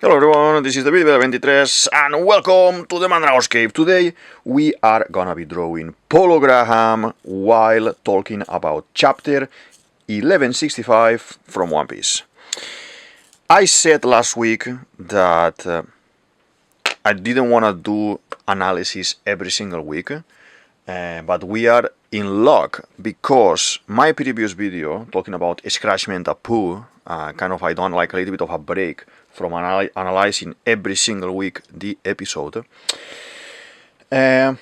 Hello everyone, this is DavidViadel23 and welcome to the Mandrago's Cave. Today we are gonna be drawing Polo Graham while talking about chapter 1165 from One Piece. I said last week that I didn't want to do analysis every single week, but we are in luck because my previous video talking about Scratchment Apu, I done like a little bit of a break from analyzing every single week the episode. It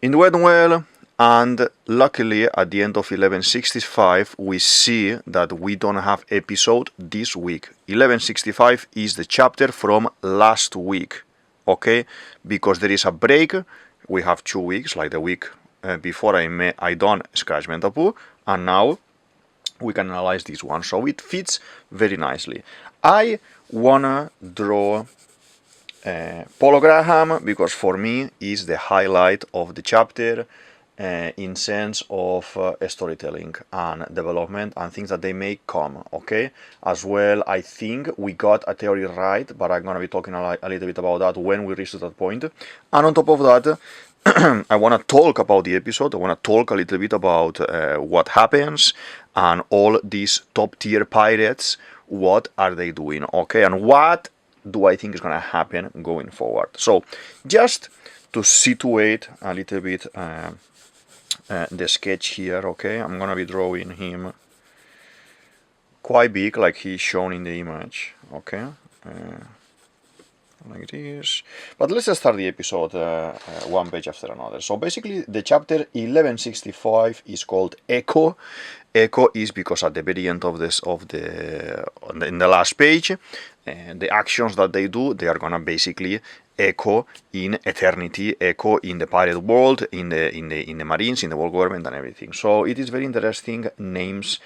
went well, and luckily at the end of 1165 we see that we don't have episode this week. 1165 is the chapter from last week, okay? Because there is a break, we have 2 weeks, like the week before I done Scratchment Apu, and now we can analyze this one, so it fits very nicely. I wanna draw Polo Graham because for me is the highlight of the chapter in sense of storytelling and development and things that they may come, okay? As well, I think we got a theory right, but I'm gonna be talking a little bit about that when we reach to that point. And on top of that, I want to talk about the episode. I want to talk a little bit about what happens and all these top tier pirates. What are they doing? Okay, and what do I think is going to happen going forward? So, just to situate a little bit the sketch here. Okay, I'm going to be drawing him quite big, like he's shown in the image. Okay. Like this, but let's just start the episode one page after another. So basically the chapter 1165 is called Echo. Echo is because at the very end of this in the last page, the actions that they do, they are gonna basically echo in eternity, echo in the pirate world, in the marines, in the world government and everything. So it is very interesting names.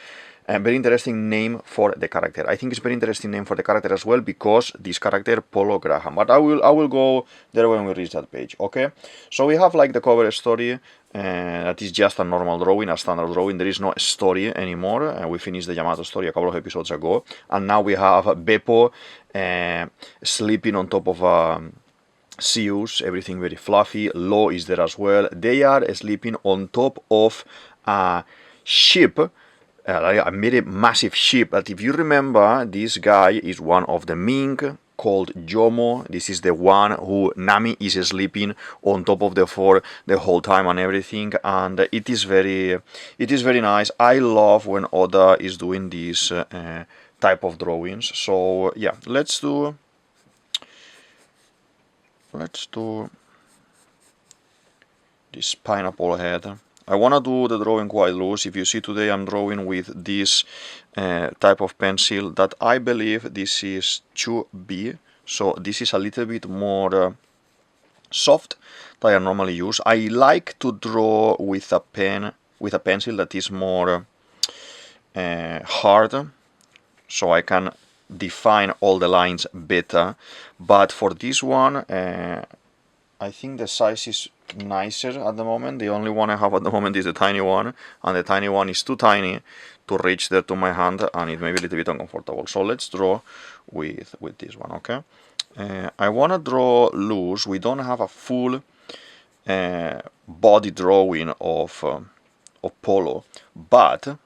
Very interesting name for the character. I think it's very interesting name for the character as well because this character Polo Graham. But I will go there when we reach that page. Okay. So we have like the cover story. That is just a normal drawing, a standard drawing. There is no story anymore. We finished the Yamato story a couple of episodes ago, and now we have Beppo sleeping on top of Zeus. Everything very fluffy. Law is there as well. They are sleeping on top of a ship. A very massive ship, but if you remember, this guy is one of the Ming called Jomo. This is the one who Nami is sleeping on top of the fort the whole time and everything, and it is very nice. I love when Oda is doing this type of drawings. So yeah, let's do this pineapple head. I want to do the drawing quite loose. If you see today I'm drawing with this type of pencil that I believe this is 2B. So this is a little bit more soft than I normally use. I like to draw with a pen, with a pencil that is more hard, so I can define all the lines better. But for this one, I think the size is nicer at the moment. The only one I have at the moment is the tiny one, and the tiny one is too tiny to reach there to my hand, and it may be a little bit uncomfortable. So let's draw with this one, okay? I want to draw loose. We don't have a full body drawing of Polo, but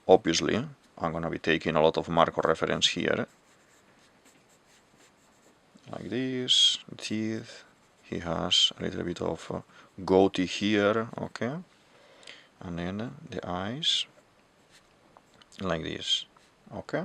obviously I'm gonna be taking a lot of Marco reference here. Like this, teeth. He has a little bit of goatee here, okay, and then the eyes, like this, okay.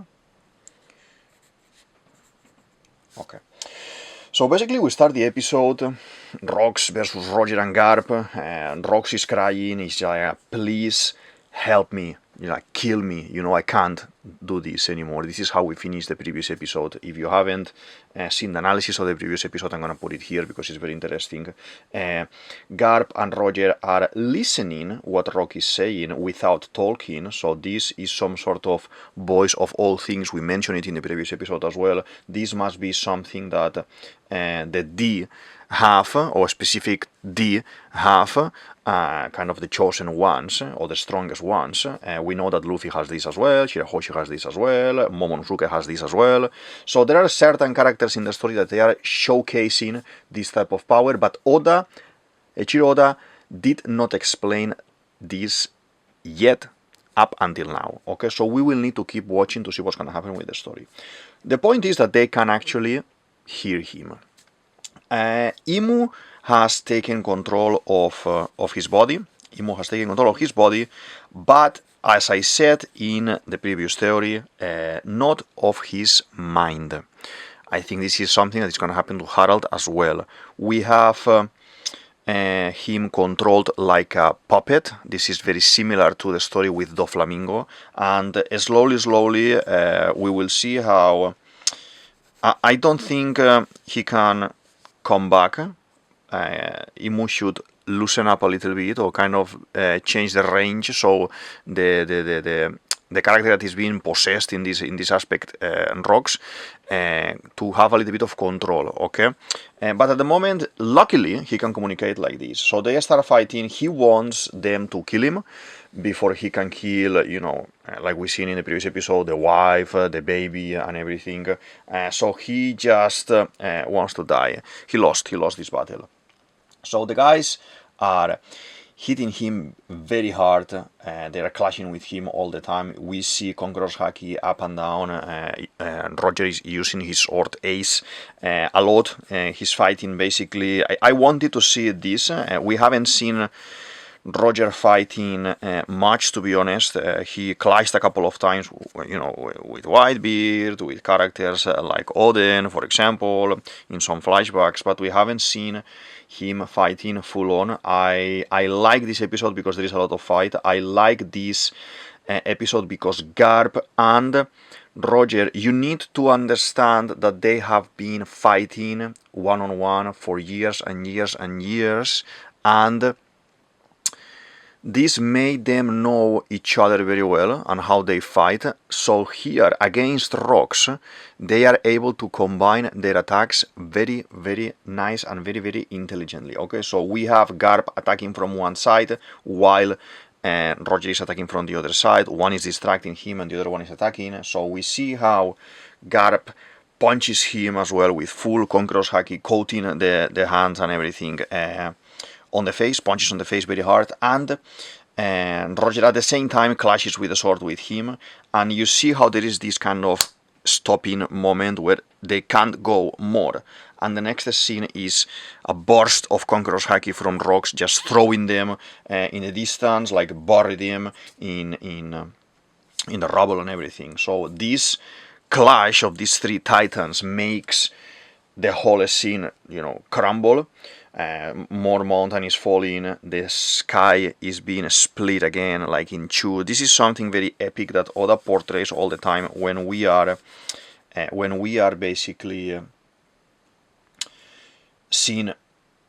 So basically we start the episode, Rox versus Roger and Garp, and Rox is crying, he's like, please help me, like kill me, I can't do this anymore. This is how we finished the previous episode. If you haven't seen the analysis of the previous episode, I'm gonna put it here because it's very interesting. Garp and Roger are listening what Rock is saying without talking, so this is some sort of voice of all things. We mentioned it in the previous episode as well. This must be something that the D have, or specific D have, kind of the chosen ones, or the strongest ones. we know that Luffy has this as well, Shirahoshi has this as well, Momonosuke has this as well. So there are certain characters in the story that they are showcasing this type of power, but Eiichiro Oda did not explain this yet up until now. Okay, so we will need to keep watching to see what's going to happen with the story. The point is that they can actually hear him. Imu has taken control of his body. Imu has taken control of his body, but as I said in the previous theory, not of his mind. I think this is something that is going to happen to Harald as well. We have him controlled like a puppet. This is very similar to the story with Doflamingo, and slowly we will see how I don't think he can come back. Imu should loosen up a little bit or kind of change the range, so the character that is being possessed in this aspect, Rocks, to have a little bit of control, okay? But at the moment, luckily, he can communicate like this. So they start fighting. He wants them to kill him before he can kill, you know, like we seen in the previous episode, the wife, the baby, and everything. So he just wants to die. He lost this battle. So the guys are hitting him very hard. They are clashing with him all the time. We see Conqueror's Haki up and down. Roger is using his sword Ace a lot. He's fighting basically. I wanted to see this. We haven't seen Roger fighting much, to be honest. He clashed a couple of times, you know, with Whitebeard, with characters like Oden, for example, in some flashbacks, but we haven't seen him fighting full on. I like this episode because there is a lot of fight. I like this episode because Garp and Roger, you need to understand that they have been fighting one-on-one for years and years and years, and this made them know each other very well and how they fight. So here, against Rocks, they are able to combine their attacks very, very nice and very, very intelligently. Okay, so we have Garp attacking from one side while Roger is attacking from the other side. One is distracting him and the other one is attacking. So we see how Garp punches him as well with full Conqueror's Haki, coating the hands and everything on the face, punches on the face very hard, and Roger at the same time clashes with the sword with him, and you see how there is this kind of stopping moment where they can't go more, and the next scene is a burst of Conqueror's Haki from Rocks, just throwing them in the distance, like bury them in the rubble and everything. So this clash of these three titans makes the whole scene, you know, crumble. More mountain is falling, the sky is being split again, like in two. This is something very epic that Oda portrays all the time when we are basically seeing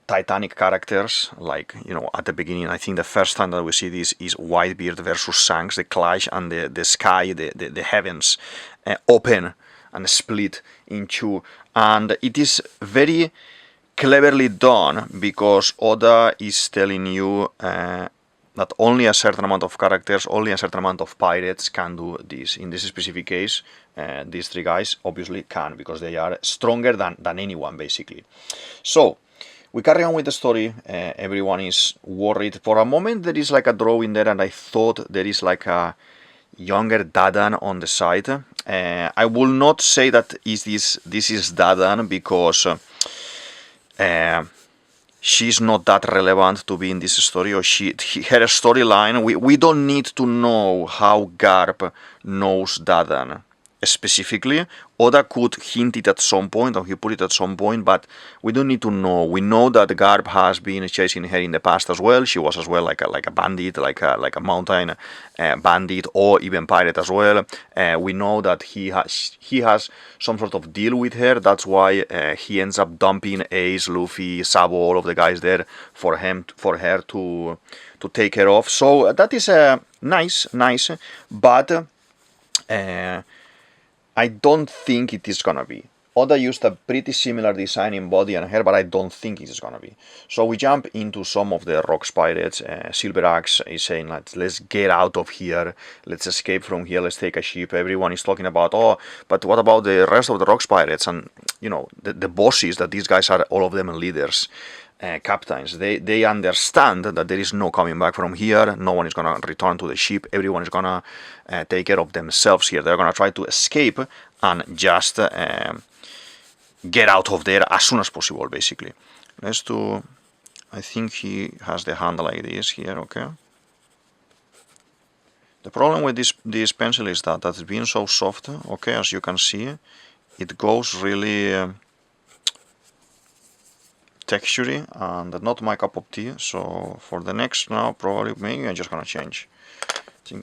Titanic characters. Like, you know, at the beginning, I think the first time that we see this is Whitebeard versus Shanks, the clash, and the sky, the heavens open and split in two, and it is very cleverly done because Oda is telling you that only a certain amount of characters, only a certain amount of pirates can do this. In this specific case, these three guys obviously can, because they are stronger than anyone, basically. So we carry on with the story. Everyone is worried. For a moment there is like a drawing there, and I thought there is like a younger Dadan on the side. I will not say that this is Dadan because she's not that relevant to be in this story, or her storyline. We don't need to know how Garp knows Dadan specifically. Oda could hint it at some point, or he put it at some point, but we don't need to know. We know that Garp has been chasing her in the past as well. She was as well like a bandit, like a mountain bandit, or even pirate as well. We know that he has some sort of deal with her. That's why he ends up dumping Ace, Luffy, Sabo, all of the guys there for her to take care of. So that is nice, but I don't think it is gonna be. Oda used a pretty similar design in body and hair, but I don't think it's gonna be. So we jump into some of the Rocks Pirates. Silver Axe is saying, let's get out of here, let's escape from here, let's take a ship. Everyone is talking about, oh, but what about the rest of the Rocks Pirates? And, you know, the bosses, that these guys are all of them leaders. Captains, they understand that there is no coming back from here, no one is gonna return to the ship, everyone is gonna take care of themselves here. They're gonna try to escape and just get out of there as soon as possible, basically. Let's do, I think he has the hand like this here, okay? The problem with this pencil is that it's being so soft, okay, as you can see, it goes really textury, and not my cup of tea. So for the next now, probably, maybe I'm just gonna change.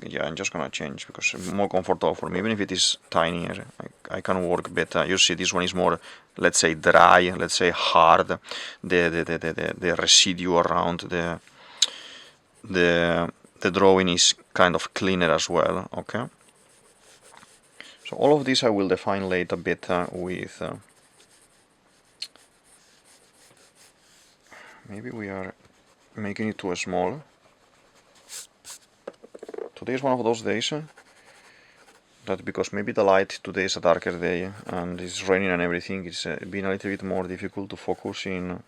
Yeah, I'm just gonna change because it's more comfortable for me. Even if it is tinier, I can work better. You see, this one is more, let's say, dry, let's say hard. The residue around the drawing is kind of cleaner as well. Okay. So all of this I will define later better with. Maybe we are making it too small. Today is one of those days that, because maybe the light today is a darker day and it's raining and everything, it's been a little bit more difficult to focus in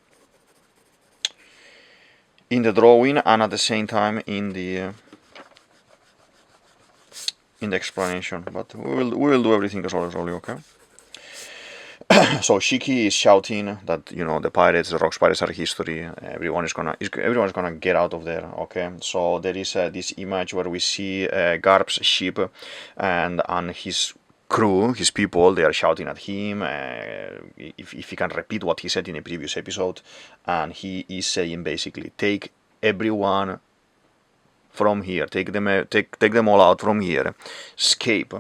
the drawing and at the same time in the explanation. But we will do everything as always, okay? So Shiki is shouting that, you know, the pirates, the Rocks Pirates are history. Everyone's gonna get out of there. Okay. So there is this image where we see Garp's ship and his crew, his people. They are shouting at him. If he can repeat what he said in a previous episode, and he is saying basically, take everyone from here, take them all out from here, escape,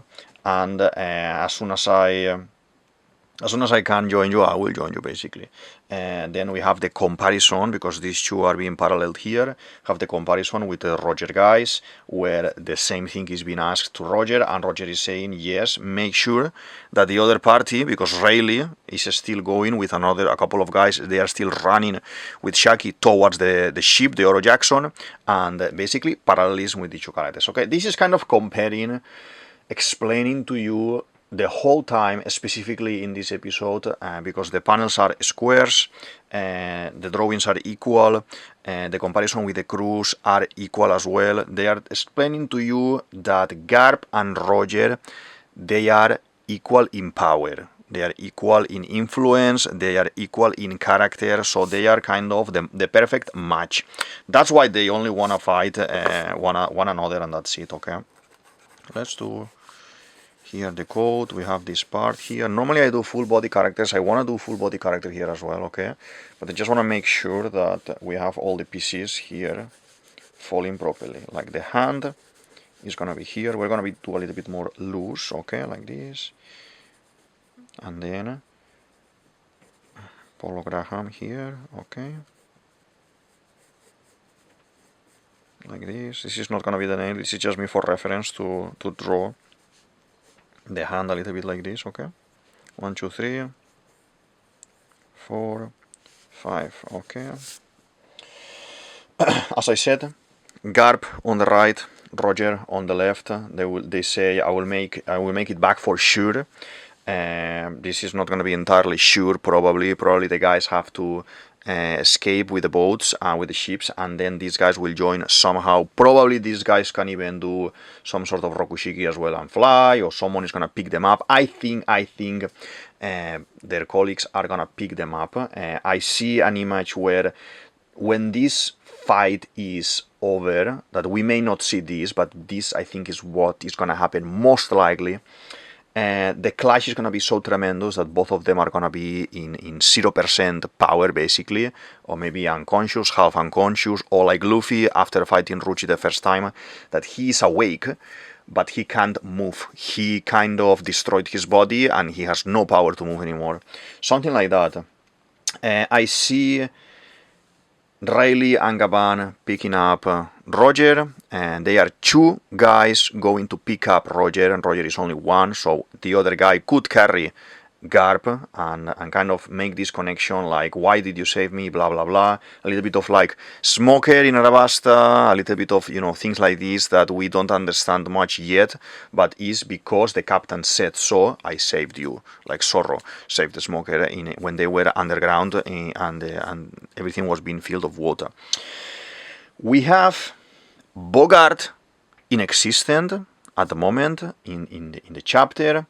and as soon as I can join you, I will join you, basically. And then we have the comparison, because these two are being paralleled here, have the comparison with the Roger guys, where the same thing is being asked to Roger, and Roger is saying, yes, make sure that the other party, because Rayleigh is still going with a couple of guys, they are still running with Shaki towards the ship, the Oro Jackson, and basically parallelism with the two characters. Okay, this is kind of comparing, explaining to you the whole time, specifically in this episode, because the panels are squares, the drawings are equal, the comparison with the crews are equal as well. They are explaining to you that Garp and Roger, they are equal in power. They are equal in influence, they are equal in character, so they are kind of the perfect match. That's why they only wanna fight one another, and that's it, okay? Let's do here the code. We have this part here. Normally I do full body characters. I want to do full body character here as well, okay? But I just want to make sure that we have all the pieces here falling properly. Like the hand is going to be here. We're going to do a little bit more loose, okay? Like this. And then Polo Graham here, okay? Like this. This is not going to be the name. This is just me for reference to draw the hand a little bit like this, okay? 1, 2, 3, 4, 5, okay? As I said, Garp on the right, Roger on the left. They say I will make it back for sure. This is not going to be entirely sure. Probably the guys have to escape with the boats, with the ships, and then these guys will join somehow. Probably these guys can even do some sort of Rokushiki as well and fly, or someone is gonna pick them up. I think their colleagues are gonna pick them up. I see an image where when this fight is over, that we may not see this, but this I think is what is gonna happen most likely. The clash is going to be so tremendous that both of them are going to be in 0% power, basically, or maybe unconscious, half unconscious, or like Luffy after fighting Ruchi the first time, that he is awake, but he can't move. He kind of destroyed his body and he has no power to move anymore. Something like that. I see Rayleigh and Gaban picking up Roger, and they are two guys going to pick up Roger, and Roger is only one, so the other guy could carry Garp and kind of make this connection, like, why did you save me, blah blah blah, a little bit of like Smoker in Arabasta, a little bit of, you know, things like this that we don't understand much yet, but is because the captain said so, I saved you, like Zorro saved the Smoker when they were underground and everything was being filled of water. We have Bogart inexistent at the moment in the chapter.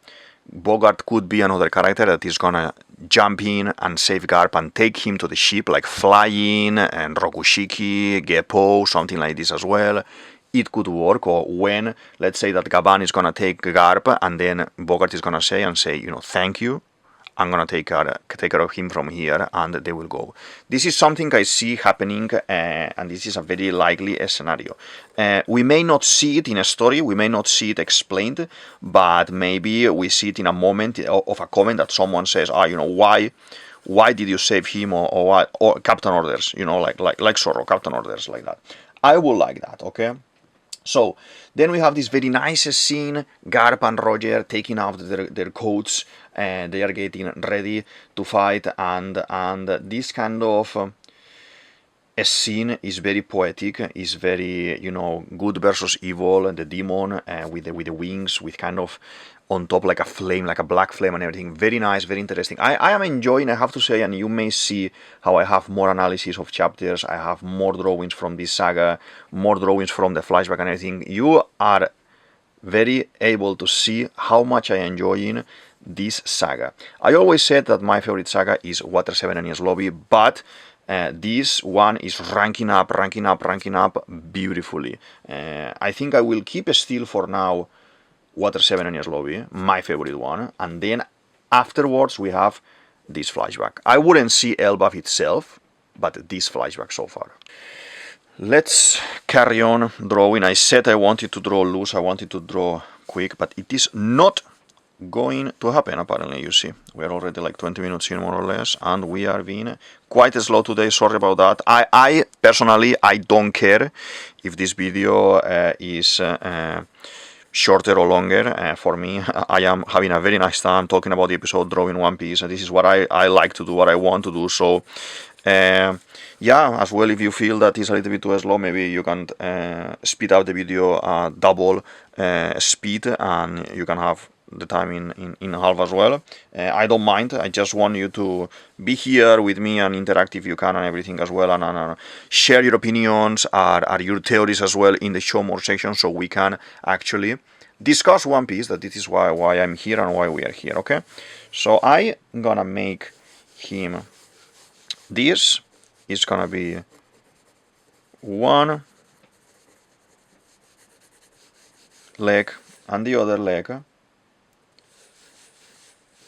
Bogart could be another character that is gonna jump in and save Garp and take him to the ship, like Flying and Rokushiki, Geppo, something like this as well. It could work. Or when, let's say that Gaban is gonna take Garp and then Bogart is gonna say, you know, thank you, I'm gonna take care of him from here, and they will go. This is something I see happening, and this is a very likely scenario. We may not see it in a story, we may not see it explained, but maybe we see it in a moment of a comment that someone says, you know, why did you save him, or Captain Orders, you know, like Zorro, Captain Orders, like that. I would like that, okay? So then we have this very nice scene, Garp and Roger taking off their coats, and they are getting ready to fight, and this kind of a scene is very poetic, is very, you know, good versus evil, and the demon with the wings, with kind of on top like a flame, like a black flame and everything. Very nice, very interesting. I am enjoying, I have to say, and you may see how I have more analysis of chapters, I have more drawings from this saga, more drawings from the flashback and everything. You are very able to see how much I enjoy this saga. I always said that my favorite saga is Water 7 Enies Lobby, but this one is ranking up beautifully. I think I will keep still for now Water 7 Enies Lobby, my favorite one, and then afterwards we have this flashback. I wouldn't see Elbaf itself, but this flashback so far. Let's carry on drawing. I said I wanted to draw loose, I wanted to draw quick, but it is not going to happen, apparently. You see, we are already like 20 minutes in, more or less, and we are being quite slow today. Sorry about that. I personally, I don't care if this video is shorter or longer. For me, I am having a very nice time talking about the episode, drawing One Piece, and this is what I like to do, what I want to do. So yeah, as well, if you feel that it's a little bit too slow, maybe you can speed up the video double speed, and you can have the time in half as well. I don't mind. I just want you to be here with me and interact if you can and everything as well, and share your opinions or your theories as well in the show more section, so we can actually discuss One Piece. That this is why I'm here and why we are here. Okay, so I'm gonna make him. This is gonna be one leg and the other leg.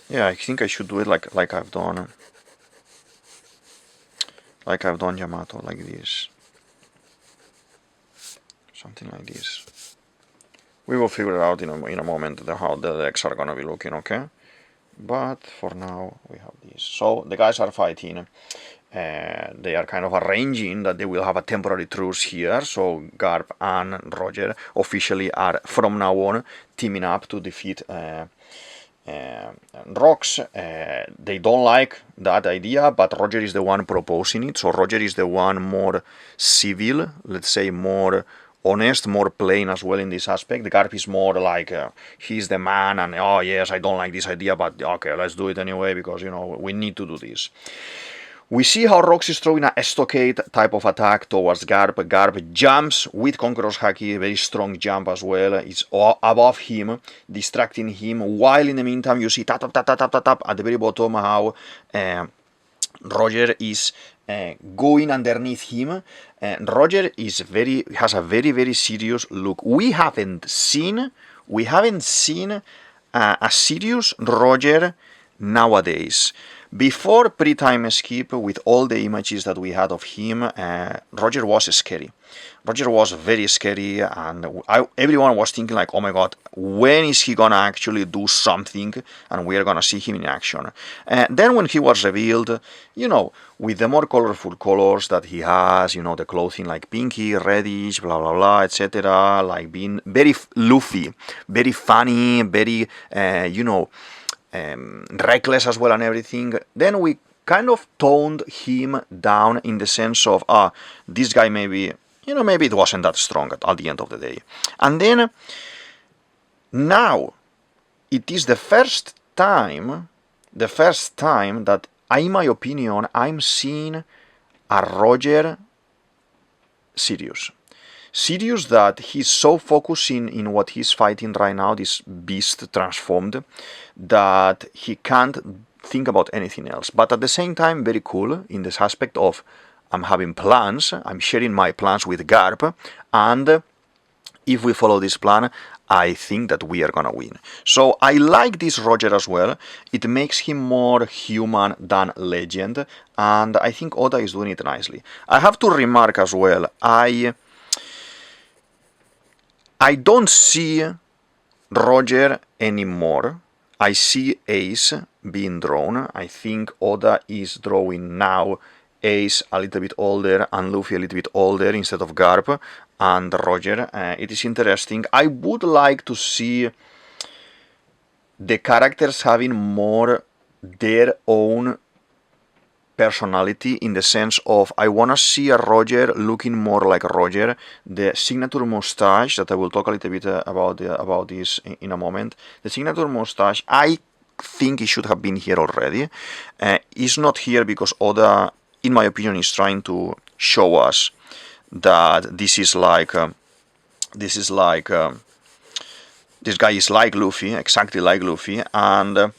Yeah, I think I should do it like I've done Yamato, like this. Something like this. We will figure it out in a moment how the legs are gonna be looking, okay? But for now we have this. So the guys are fighting. They are kind of arranging that they will have a temporary truce here. So Garp and Roger officially are from now on teaming up to defeat Rocks. They don't like that idea, but Roger is the one proposing it. So Roger is the one more civil, let's say more honest, more plain as well in this aspect. The Garp is more like he's the man, and oh yes, I don't like this idea, but okay, let's do it anyway because, you know, we need to do this. We see how Rox is throwing a stockade type of attack towards Garp. Garp jumps with Conqueror's Haki, a very strong jump as well. It's above him, distracting him, while in the meantime you see tap tap tap tap tap tap at the very bottom how Roger is going underneath him. Roger is has a very serious look. We haven't seen a serious Roger nowadays. Before pre-time skip, with all the images that we had of him, Roger was scary. Roger was very scary, and everyone was thinking like, oh my god, when is he gonna actually do something and we are gonna see him in action? Then when he was revealed, you know, with the more colorful colors that he has, you know, the clothing like pinky, reddish, blah blah blah, etc., like being very Luffy, very funny, very, you know, reckless as well and everything, then we kind of toned him down in the sense of, this guy maybe, maybe it wasn't that strong at the end of the day. And then, now, it is the first time that, in my opinion, I'm seeing a Roger serious. Serious that he's so focusing in what he's fighting right now, this beast transformed, that he can't think about anything else. But at the same time, very cool in this aspect of, I'm having plans, I'm sharing my plans with Garp, and if we follow this plan, I think that we are gonna win. So I like this Roger as well. It makes him more human than legend, and I think Oda is doing it nicely. I have to remark as well, I don't see Roger anymore. I see Ace being drawn. I think Oda is drawing now Ace a little bit older and Luffy a little bit older instead of Garp and Roger. It is interesting. I would like to see the characters having more their own personality, in the sense of, I want to see a Roger looking more like Roger. The signature mustache, that I will talk a little bit about this in a moment. The signature mustache, I think it should have been here already. It's not here because Oda, in my opinion, is trying to show us that this guy is like Luffy, exactly like Luffy, and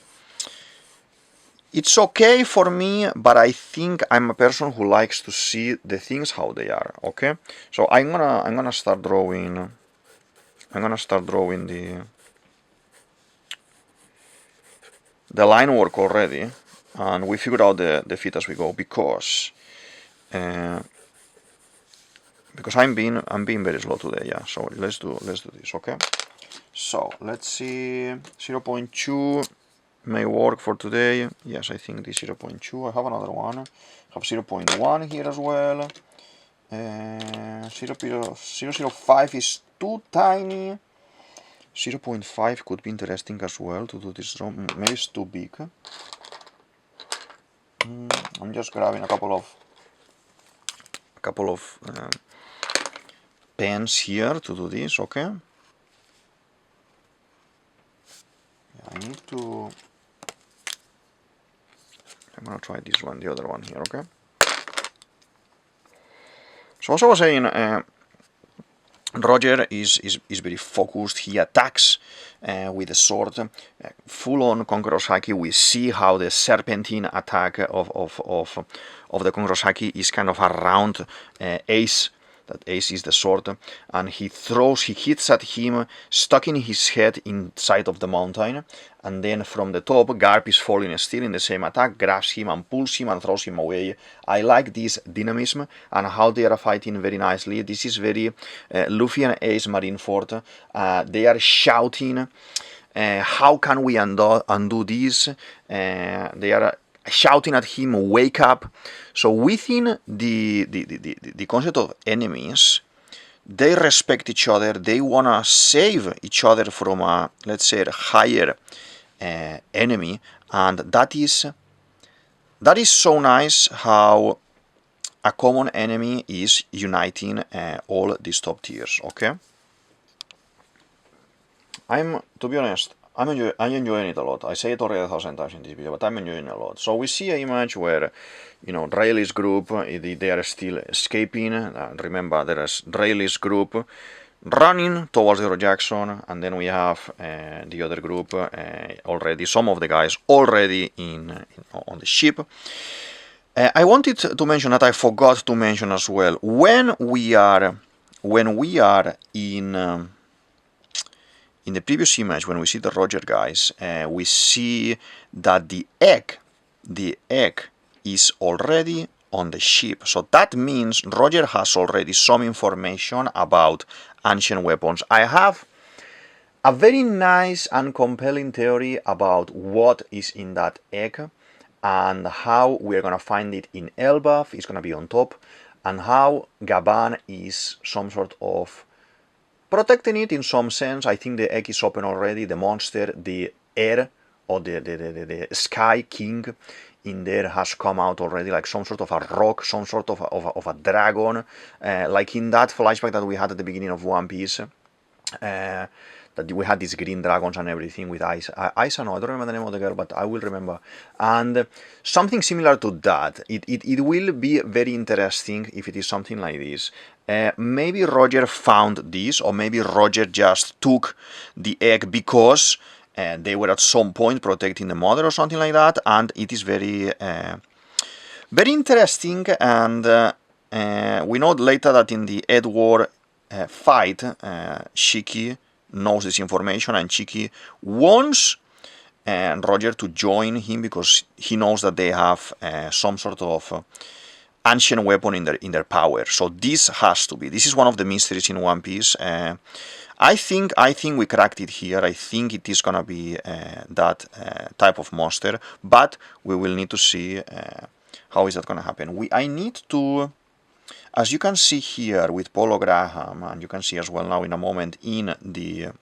it's okay for me, but I think I'm a person who likes to see the things how they are. Okay, so I'm gonna start drawing. I'm gonna start drawing the line work already, and we figure out the fit as we go, because I'm being very slow today. Yeah, so let's do this. Okay, so let's see, 0.2 may work for today. Yes, I think this 0.2. I have another one. I have 0.1 here as well. 0.05 is too tiny. 0.5 could be interesting as well to do this draw. Maybe it's too big. I'm just grabbing a couple of pens here to do this. Okay. I need to. I'm gonna try this one, the other one here. Okay. So as I was saying, Roger is very focused. He attacks with the sword, full on Conqueror's Haki. We see how the serpentine attack of the Conqueror's Haki is kind of around Ace. That Ace is the sword, and he hits at him, stuck in his head inside of the mountain, and then from the top, Garp is falling still in the same attack, grabs him and pulls him and throws him away. I like this dynamism and how they are fighting very nicely. This is very Luffy and Ace Marineford. They are shouting, how can we undo this? They are shouting at him, wake up. So within the concept of enemies, they respect each other. They want to save each other from a, let's say, a higher enemy, and that is so nice how a common enemy is uniting all these top tiers. Okay, to be honest, I'm enjoying it a lot. I say it already 1,000 times in this video, but I'm enjoying it a lot. So we see an image where, Rayleigh's group, they are still escaping. Remember, there is Rayleigh's group running towards Zero Jackson, and then we have the other group already, some of the guys already on the ship. I wanted to mention that I forgot to mention as well, when we are in the previous image, when we see the Roger guys, we see that the egg is already on the ship. So that means Roger has already some information about ancient weapons. I have a very nice and compelling theory about what is in that egg, and how we're going to find it in Elbaf. It's going to be on top, and how Gaban is some sort of protecting it in some sense. I think the egg is open already. The monster, the air or the Sky King in there has come out already, like some sort of a rock, some sort of a dragon, like in that flashback that we had at the beginning of One Piece. That we had these green dragons and everything with eyes. Isa, no, I don't remember the name of the girl, but I will remember. And something similar to that. It will be very interesting if it is something like this. Maybe Roger found this, or maybe Roger just took the egg because they were at some point protecting the mother or something like that, and it is very, very interesting. And we know later that in the Edward fight, Shiki knows this information, and Shiki wants Roger to join him because he knows that they have some sort of ancient weapon in their power. So this has to be. This is one of the mysteries in One Piece. I think we cracked it here. I think it is gonna be that type of monster, but we will need to see how is that gonna happen. I need to. As you can see here with Polo Graham, and you can see as well now in a moment in the...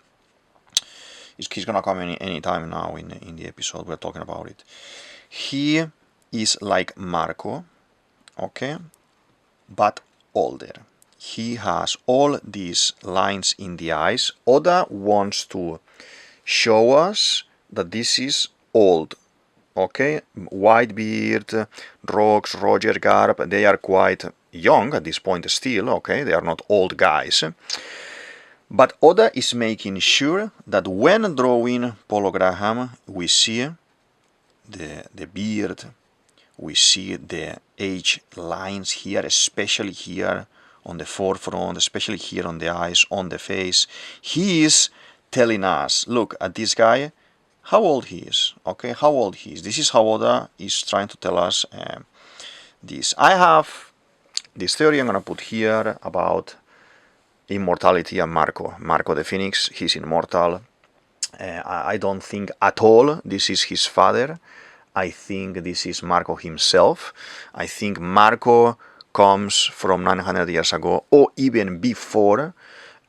He's gonna come any time now in the episode, we're talking about it. He is like Marco, okay, but older. He has all these lines in the eyes. Oda wants to show us that this is old. Okay, Whitebeard, Rocks, Roger, Garp, they are quite young at this point still, okay, they are not old guys. But Oda is making sure that when drawing Polo Graham, we see the beard, we see the age lines here, especially here on the forefront, especially here on the eyes, on the face. He is telling us, look at this guy, how old he is, okay, how old he is. This is how Oda is trying to tell us this. I have this theory I'm going to put here about immortality and Marco. Marco the Phoenix, he's immortal. I don't think at all this is his father. I think this is Marco himself. I think Marco comes from 900 years ago, or even before.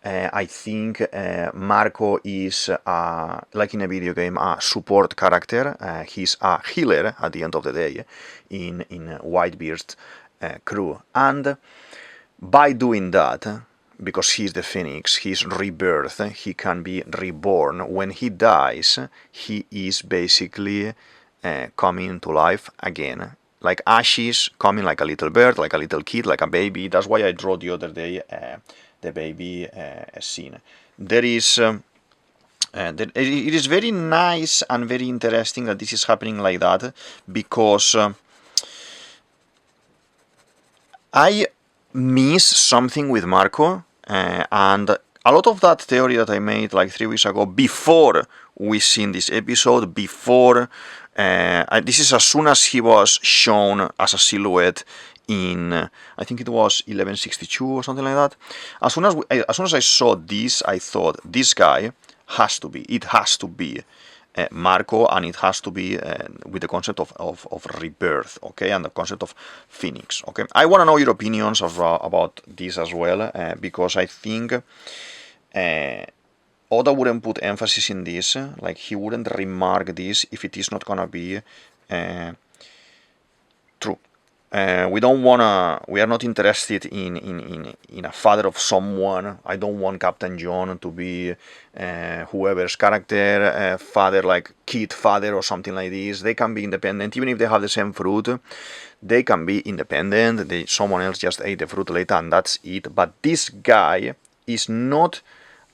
I think Marco is, like in a video game, a support character. He's a healer at the end of the day in Whitebeard's crew. And by doing that, because he's the Phoenix, he's rebirth, he can be reborn. When he dies, he is basically coming to life again. Like ashes, coming like a little bird, like a little kid, like a baby. That's why I drew the other day the baby scene. There is... it is very nice and very interesting that this is happening like that, because I miss something with Marco, and a lot of that theory that I made like 3 weeks ago, before we seen this episode, before this is as soon as he was shown as a silhouette in, I think it was 1162 or something like that. As soon as I saw this, I thought this guy has to be Marco, and it has to be with the concept of rebirth, okay, and the concept of Phoenix, okay. I want to know your opinions about this as well, because I think Oda wouldn't put emphasis in this, like he wouldn't remark this if it is not gonna be true. We are not interested in a father of someone. I don't want Captain John to be whoever's character, father, like kid father or something like this. They can be independent, even if they have the same fruit. They can be independent. Someone else just ate the fruit later and that's it. But this guy is not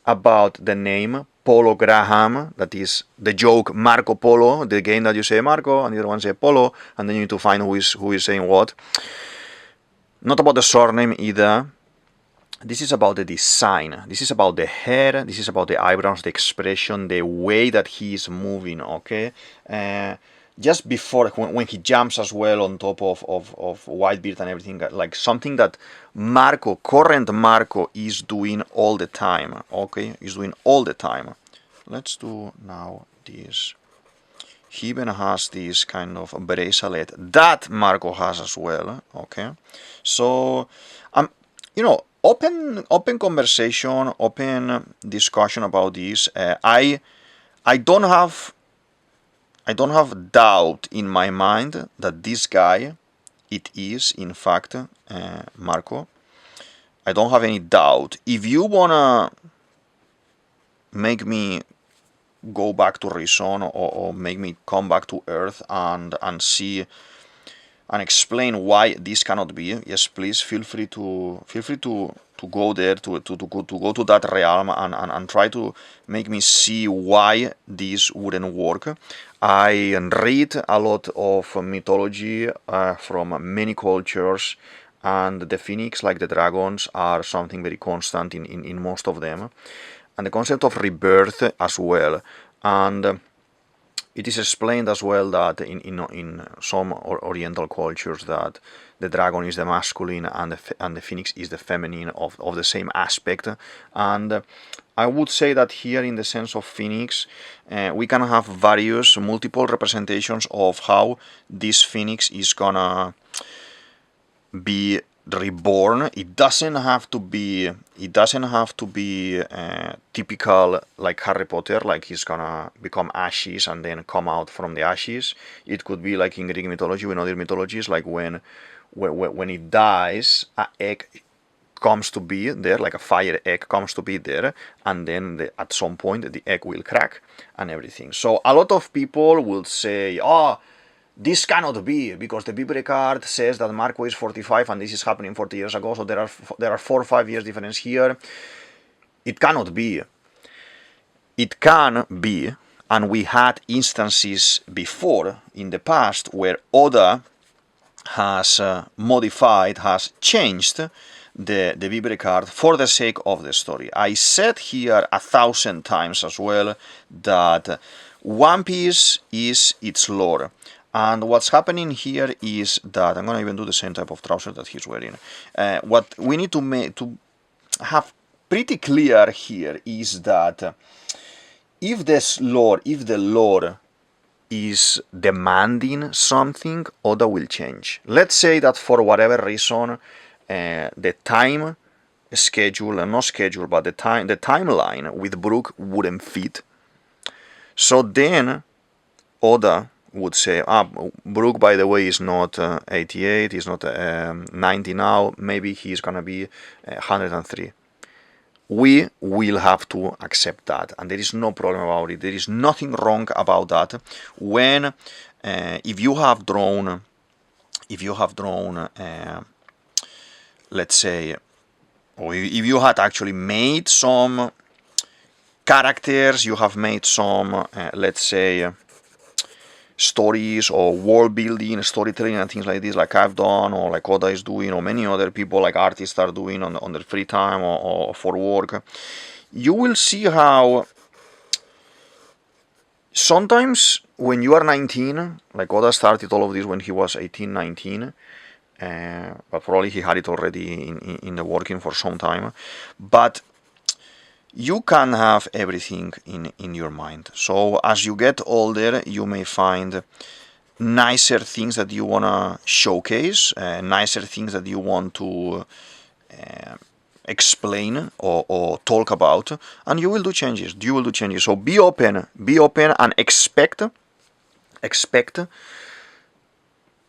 about the name Polo Graham, that is the joke Marco Polo, the game that you say Marco and the other one say Polo, and then you need to find who is saying what. Not about the surname either. This is about the design. This is about the hair. This is about the eyebrows, the expression, the way that he is moving, okay? Just before, when he jumps as well on top of Whitebeard and everything, like something that Marco, current Marco, is doing all the time, okay? Is doing all the time. Let's do now this. He even has this kind of bracelet that Marco has as well, okay? So, you know, open conversation, open discussion about this. I don't have I don't have doubt in my mind that this guy, it is in fact Marco. I don't have any doubt. If you wanna make me go back to reason, or make me come back to earth and see and explain why this cannot be, yes, please feel free to go there, to go to that realm and try to make me see why this wouldn't work. I read a lot of mythology from many cultures, and the phoenix, like the dragons, are something very constant in most of them, and the concept of rebirth as well. And it is explained as well that in some Oriental cultures that the dragon is the masculine and the phoenix is the feminine of the same aspect. And I would say that here, in the sense of phoenix, we can have various multiple representations of how this phoenix is gonna be reborn. It doesn't have to be typical like Harry Potter, like he's gonna become ashes and then come out from the ashes. It could be like in Greek mythology, in other mythologies, like when it dies, an egg comes to be there, like a fire egg comes to be there, and then at some point the egg will crack and everything. So a lot of people will say, oh, this cannot be, because the Bible card says that Marco is 45 and this is happening 40 years ago, so there are 4 or 5 years difference here. It cannot be. It can be, and we had instances before in the past where Oda has modified, has changed the Bible card for the sake of the story. I said here 1,000 times as well that One Piece is its lore. And what's happening here is that I'm gonna even do the same type of trouser that he's wearing. What we need to have pretty clear here is that if the lore is demanding something, Oda will change. Let's say that for whatever reason, the time schedule, not schedule, but the timeline with Brook wouldn't fit. So then Oda would say, Brook, by the way, is not 88, he's not 90 now, maybe he's gonna be 103. We will have to accept that, and there is no problem about it. There is nothing wrong about that. When if you have drawn, let's say, or if you had actually made some characters, you have made some, let's say, stories or world building, storytelling and things like this, like I've done, or like Oda is doing, or many other people, like artists, are doing on their free time or for work, you will see how sometimes when you are 19, like Oda started all of this when he was 18, 19, but probably he had it already in the working for some time, but you can have everything in your mind. So as you get older, you may find nicer things that you want to showcase, nicer things that you want to explain or talk about, and you will do changes. So be open and expect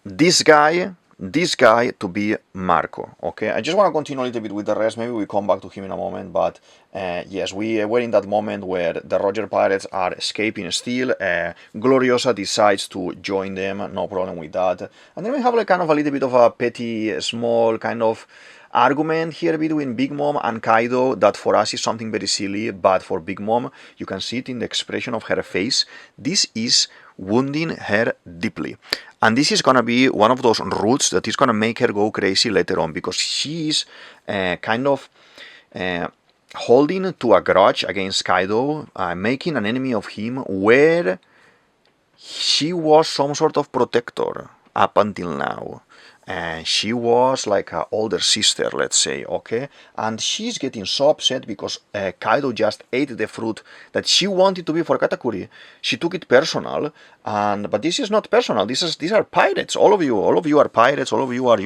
this guy to be Marco. Okay, I just want to continue a little bit with the rest. Maybe we come back to him in a moment, but yes, we were in that moment where the Roger pirates are escaping still. Gloriosa decides to join them, no problem with that. And then we have like kind of a little bit of a petty, small kind of argument here between Big Mom and Kaido that for us is something very silly, but for Big Mom, you can see it in the expression of her face. This is wounding her deeply. And this is gonna be one of those roots that is gonna make her go crazy later on, because she is kind of holding to a grudge against Kaido, making an enemy of him where she was some sort of protector up until now. She was like an older sister, let's say, okay? And she's getting so upset because Kaido just ate the fruit that she wanted to be for Katakuri. She took it personal, but this is not personal. These are pirates. All of you are pirates. All of you are,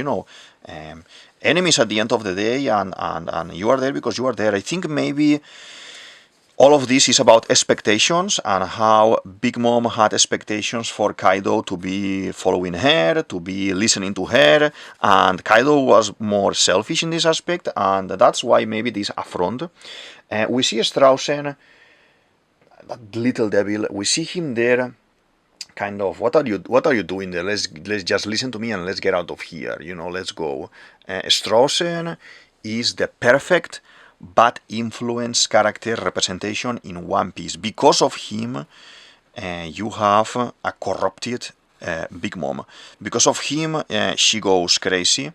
enemies at the end of the day, and you are there because you are there. I think maybe All of this is about expectations and how Big Mom had expectations for Kaido to be following her, to be listening to her, and Kaido was more selfish in this aspect, and that's why maybe this affront. We see Straussen, that little devil, we see him there kind of, what are you doing there? Let's just listen to me and let's get out of here, let's go. Straussen is the perfect bad influence character representation in One Piece. Because of him, you have a corrupted Big Mom. Because of him, she goes crazy.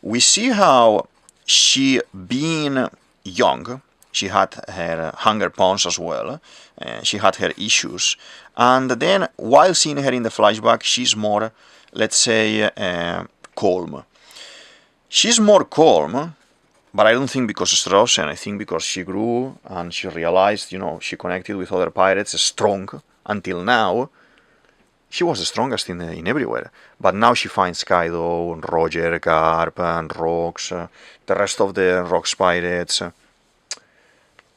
We see how she, being young, she had her hunger pains as well. She had her issues. And then, while seeing her in the flashback, she's more, let's say, calm. She's more calm, but I don't think because of Straussen. I think because she grew and she realized, she connected with other pirates strong. Until now, she was the strongest in everywhere. But now she finds Kaido, Roger, Garp, and Rocks, the rest of the Rocks pirates.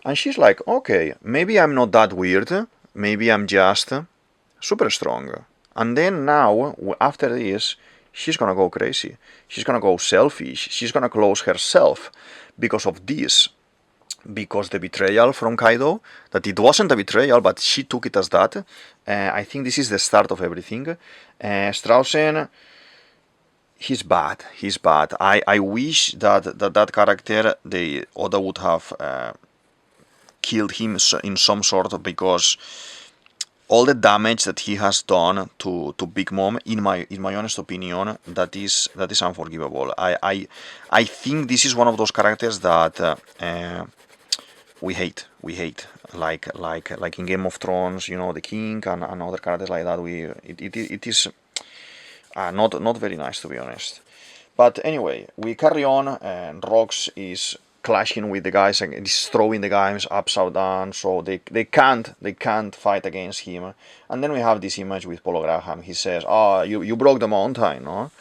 And she's like, okay, maybe I'm not that weird. Maybe I'm just super strong. And then now, after this, she's gonna go crazy. She's gonna go selfish. She's gonna close herself because of this. Because the betrayal from Kaido, that it wasn't a betrayal, but she took it as that. I think this is the start of everything. Straussen, he's bad. He's bad. I wish that character, Oda would have killed him in some sort of, because all the damage that he has done to Big Mom, in my honest opinion, that is unforgivable. I think this is one of those characters that we hate, like in Game of Thrones, the king and other characters like that. It is not very nice, to be honest. But anyway, we carry on, and Rocks is clashing with the guys and he's throwing the guys upside down, so they can't fight against him. And then we have this image with Polo Graham. He says, "Oh, you broke the mountain, no?"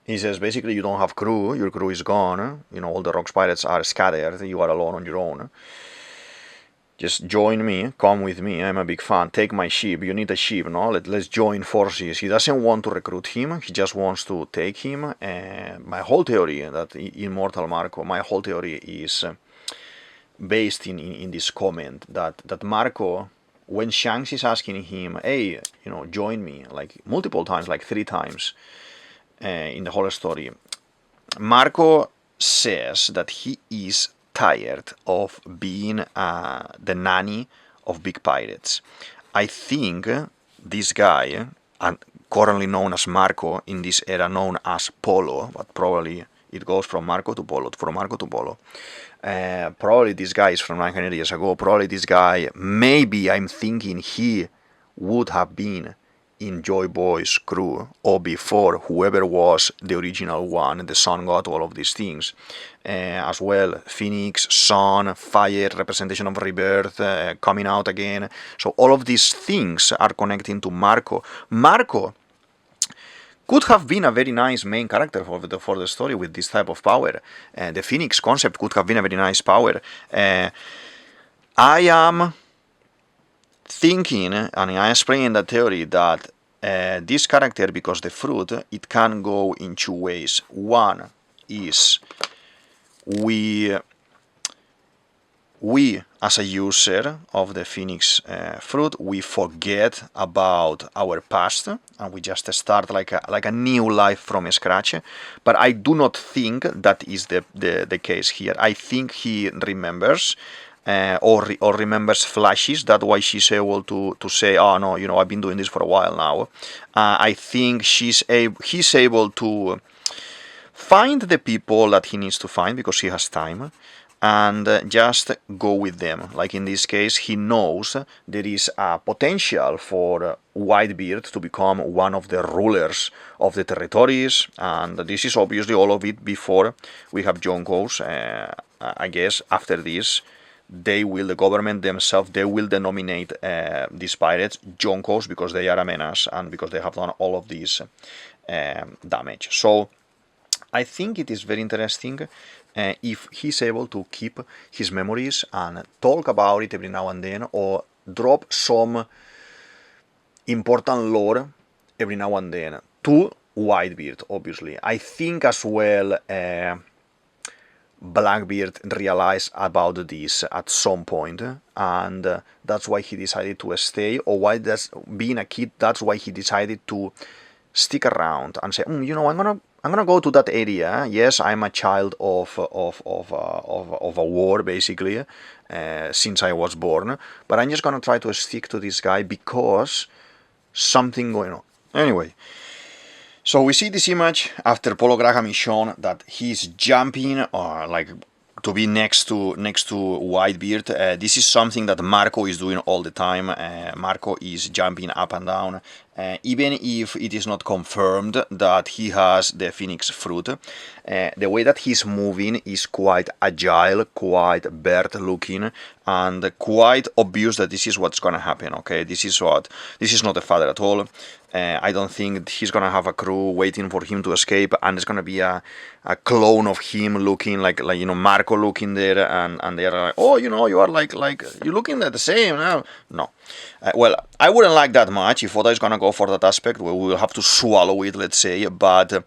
He says basically, you don't have crew. Your crew is gone. All the Rocks pirates are scattered. You are alone on your own. Just join me, come with me, I'm a big fan, take my ship, you need a ship, no? Let's join forces. He doesn't want to recruit him, he just wants to take him. My whole theory, that Immortal Marco, my whole theory is based in this comment, that Marco, when Shanks is asking him, hey, join me, like multiple times, like 3 times in the whole story, Marco says that he is tired of being the nanny of big pirates. I think this guy, currently known as Marco, in this era known as Polo, but probably it goes from Marco to Polo, probably this guy is from 900 years ago. Probably this guy, maybe I'm thinking he would have been in Joy Boy's crew, or before, whoever was the original one, the sun god, all of these things. As well, Phoenix, sun, fire, representation of rebirth, coming out again. So all of these things are connecting to Marco. Marco could have been a very nice main character for the story with this type of power. The Phoenix concept could have been a very nice power. I am thinking, and I explain that theory, that this character, because the fruit, it can go in 2 ways. One is we as a user of the Phoenix fruit, we forget about our past and we just start like a new life from scratch. But I do not think that is the case here. I think he remembers. Or remembers flashes. That's why she's able to say, oh no, I've been doing this for a while now. I think he's able to find the people that he needs to find because he has time, and just go with them. Like in this case, he knows there is a potential for Whitebeard to become one of the rulers of the territories, and this is obviously all of it before we have Jonkos. I guess after this, the government themselves, they will denominate these pirates Jonkos because they are a menace and because they have done all of this damage. So I think it is very interesting if he's able to keep his memories and talk about it every now and then, or drop some important lore every now and then to Whitebeard, obviously. I think as well Blackbeard realized about this at some point, and that's why he decided to stay, or why that's being a kid, that's why he decided to stick around and say, you know, I'm gonna go to that area. Yes, I'm a child of a war, basically, since I was born, but I'm just gonna try to stick to this guy because something going on. Anyway, so we see this image after Polo Graham is shown that he's jumping, like to be next to Whitebeard. This is something that Marco is doing all the time. Marco is jumping up and down, even if it is not confirmed that he has the Phoenix fruit. The way that he's moving is quite agile, quite bird looking, and quite obvious that this is what's gonna happen. Okay, this is not a father at all. I don't think he's gonna have a crew waiting for him to escape, and it's gonna be a clone of him looking like you know, Marco looking there, and they're like, oh, you know, you are like you're looking at the same now. No, well, I wouldn't like that much if Oda is gonna go for that aspect. We will have to swallow it, let's say, but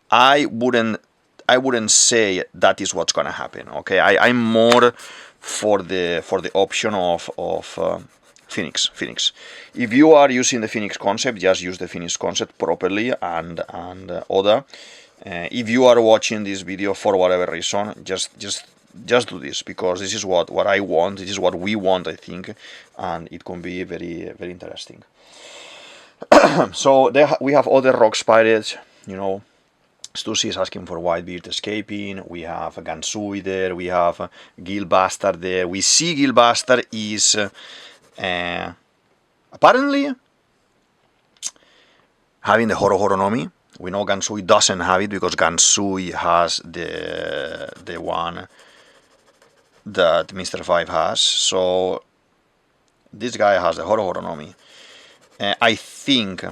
I wouldn't say that is what's gonna happen. Okay, I'm more for the option of Phoenix. If you are using the Phoenix concept, just use the Phoenix concept properly, and Oda, if you are watching this video for whatever reason, just do this, because this is what I want, this is what we want, I think, and it can be very, very interesting. So we have other Rocks pirates, you know. Stussy is asking for Whitebeard escaping. We have Gansui there. We have Gilbastard there. We see Gilbastard is apparently having the Horo Nomi. We know Gansui doesn't have it because Gansui has the one that Mr. 5 has. So this guy has the Horo Nomi. I think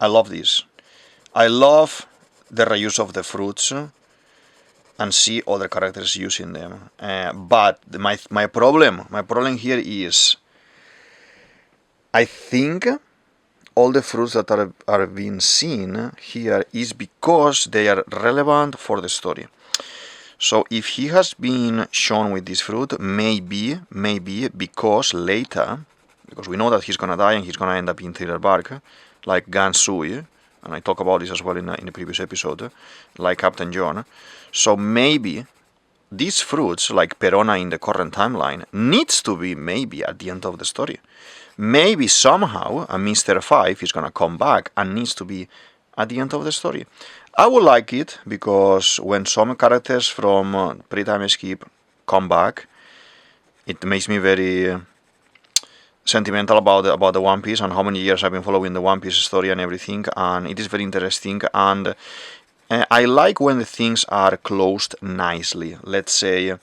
I love this. I love the reuse of the fruits and see other characters using them. But my problem here is, I think all the fruits that are being seen here is because they are relevant for the story. So if he has been shown with this fruit, maybe because later, because we know that he's gonna die and he's gonna end up in Thriller Bark, like Gansui, and I talk about this as well in the previous episode, like Captain John. So maybe these fruits, like Perona in the current timeline, needs to be maybe at the end of the story. Maybe somehow a Mr. 5 is gonna come back and needs to be at the end of the story. I would like it, because when some characters from Pre-Time Skip come back, it makes me very sentimental about the One Piece and how many years I've been following the One Piece story and everything, and it is very interesting, and I like when the things are closed nicely. Let's say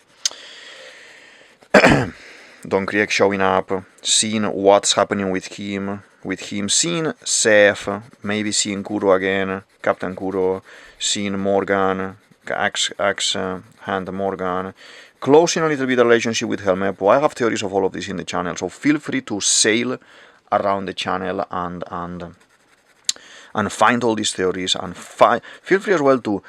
Don Krieg showing up, seeing what's happening with him, seeing Seth, maybe seeing Kuro again, Captain Kuro, seeing Morgan, Axe Hand Morgan, closing a little bit the relationship with Helmeppo. I have theories of all of this in the channel, so feel free to sail around the channel and find all these theories, and feel free as well to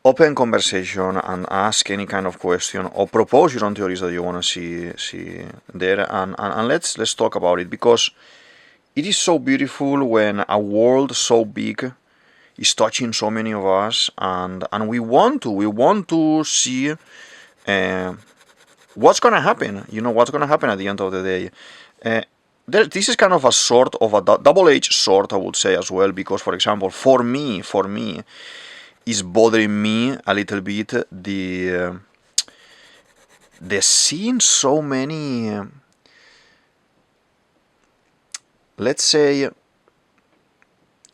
open conversation and ask any kind of question or propose your own theories that you want to see there, and let's talk about it, because it is so beautiful when a world so big is touching so many of us, and we want to see what's gonna happen. You know, what's gonna happen at the end of the day. This is kind of a sort of a double-edged sword, I would say, as well, because, for example, for me, is bothering me a little bit the seeing so many, let's say,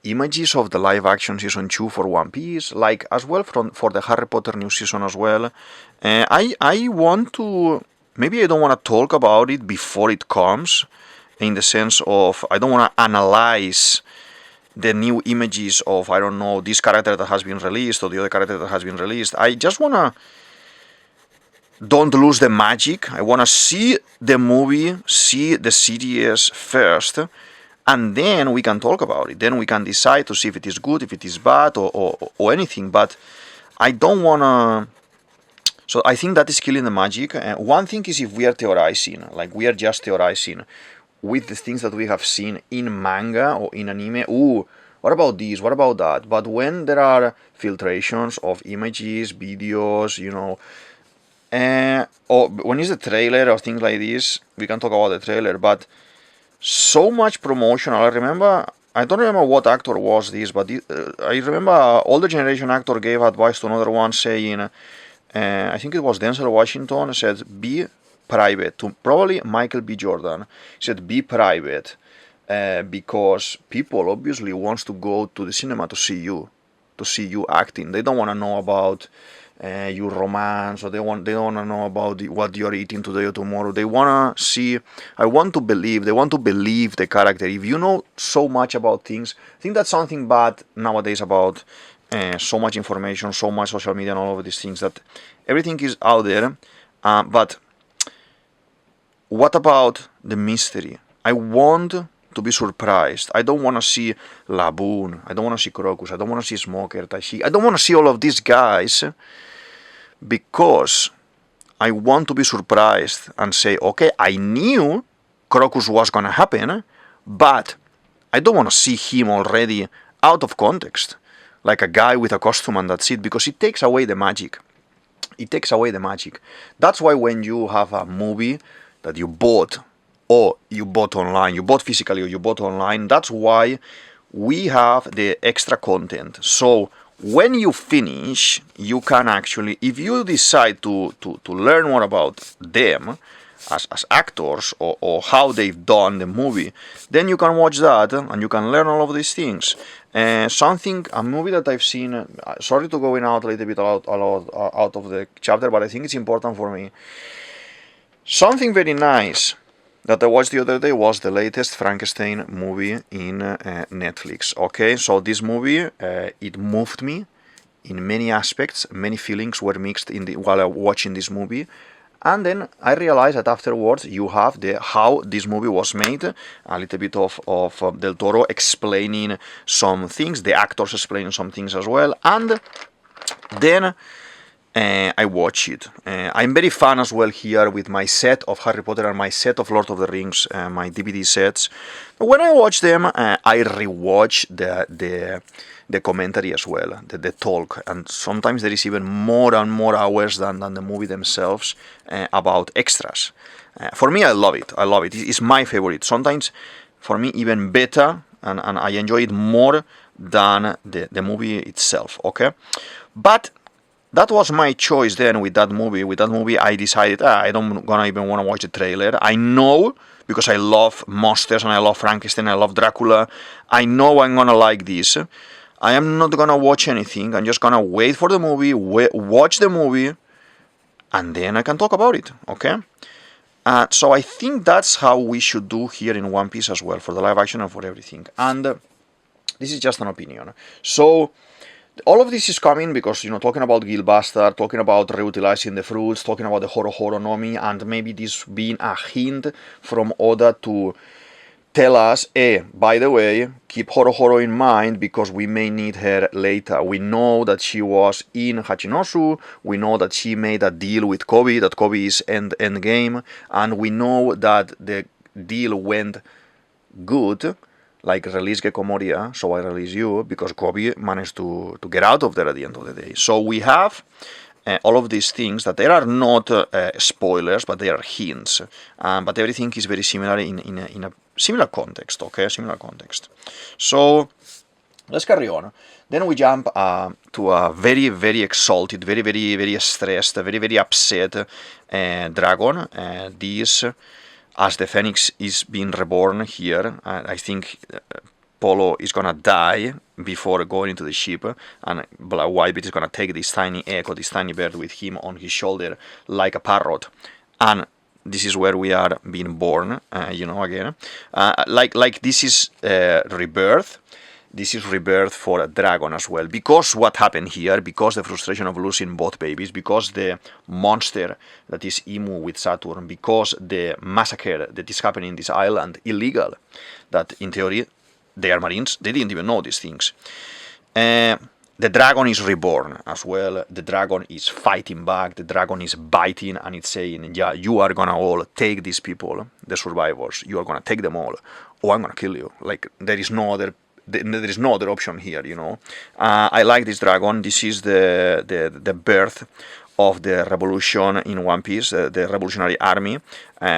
images of the live-action season 2 for One Piece, like as well for the Harry Potter new season as well. I want to, maybe I don't want to talk about it before it comes, in the sense of I don't want to analyze the new images of, I don't know, this character that has been released or the other character that has been released. I just wanna don't lose the magic. I wanna see the movie, see the series first, and then we can talk about it. Then we can decide to see if it is good, if it is bad, or anything. But I don't wanna. So I think that is killing the magic. One thing is if we are theorizing, like we are just theorizing with the things that we have seen in manga or in anime. Ooh, what about this? What about that? But when there are filtrations of images, videos, or when it's a trailer or things like this, we can talk about the trailer. But so much promotional. I don't remember what actor was this, but I remember older generation actor gave advice to another one saying, I think it was Denzel Washington, said, be private, to probably Michael B. Jordan. He said, be private, because people obviously wants to go to the cinema to see you acting. They don't want to know about your romance, or they don't want to know about what you're eating today or tomorrow. They want to see, they want to believe the character. If you know so much about things, I think that's something bad nowadays about so much information, so much social media and all of these things, that everything is out there, but what about the mystery? I want to be surprised. I don't want to see Laboon, I don't want to see Crocus, I don't want to see Smoker, Taishi, I don't want to see all of these guys, because I want to be surprised and say, okay, I knew Crocus was going to happen, but I don't want to see him already out of context, like a guy with a costume and that's it, because it takes away the magic. That's why when you have a movie that you bought, or you bought online, you bought physically or you bought online, that's why we have the extra content. So when you finish, you can actually, if you decide to learn more about them as actors, or how they've done the movie, then you can watch that and you can learn all of these things. A movie that I've seen, sorry to going out a little bit out of the chapter, but I think it's important for me. Something very nice that I watched the other day was the latest Frankenstein movie in Netflix. Okay, so this movie, it moved me in many aspects. Many feelings were mixed while I was watching this movie. And then I realized that afterwards you have how this movie was made, a little bit of Del Toro explaining some things, the actors explaining some things as well, and then I watch it. I'm very fan as well here with my set of Harry Potter and my set of Lord of the Rings, my DVD sets. When I watch them, I rewatch the commentary as well, the talk, and sometimes there is even more and more hours than the movie themselves about extras. For me, I love it. It's my favorite. Sometimes, for me, even better, and I enjoy it more than the movie itself. Okay, but that was my choice then with that movie. With that movie, I decided I don't gonna even want to watch the trailer. I know, because I love monsters and I love Frankenstein, I love Dracula. I know I'm gonna like this. I am not gonna watch anything. I'm just gonna wait for the movie, watch the movie, and then I can talk about it. Okay? So I think that's how we should do here in One Piece as well, for the live action and for everything. And this is just an opinion. So all of this is coming because, talking about Guildbuster, talking about reutilizing the fruits, talking about the Horo Nomi, and maybe this being a hint from Oda to tell us, by the way, keep Horo in mind because we may need her later. We know that she was in Hachinosu, we know that she made a deal with Kobe, that Kobe is end game, and we know that the deal went good, like release Gecko Moria, so I release you, because Kobe managed to get out of there at the end of the day. So we have all of these things that there are not spoilers, but they are hints. But everything is very similar in a similar context, okay? Similar context. So let's carry on. Then we jump to a very, very exalted, very, very, very stressed, very, very upset dragon. This, as the Phoenix is being reborn here, I think Polo is gonna die before going into the ship, and Black Whitebait is gonna take this tiny echo, this tiny bird with him on his shoulder like a parrot, and this is where we are being born, again. Like this is rebirth. this is rebirth for a dragon as well. Because what happened here, because the frustration of losing both babies, because the monster that is Imu with Saturn, because the massacre that is happening in this island, illegal, that in theory they are Marines, they didn't even know these things. The dragon is reborn as well. The dragon is fighting back. The dragon is biting, and it's saying, yeah, you are gonna all take these people, the survivors. You are gonna take them all, or I'm gonna kill you. Like, there is no other option here, you know. I like this dragon. This is the birth of the revolution in One Piece, the revolutionary army.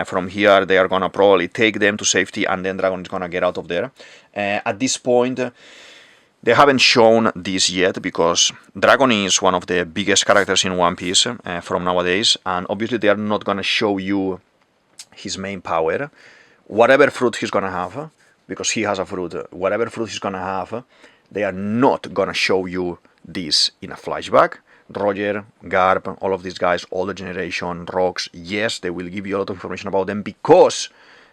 From here, they are gonna probably take them to safety, and then dragon is gonna get out of there. At this point, they haven't shown this yet, because Dragon is one of the biggest characters in One Piece from nowadays, and obviously they are not gonna show you his main power. Whatever fruit he's gonna have, because he has a fruit, whatever fruit he's gonna have, they are not gonna show you this in a flashback. Roger, Garp, all of these guys, older generation, Rocks, yes, they will give you a lot of information about them because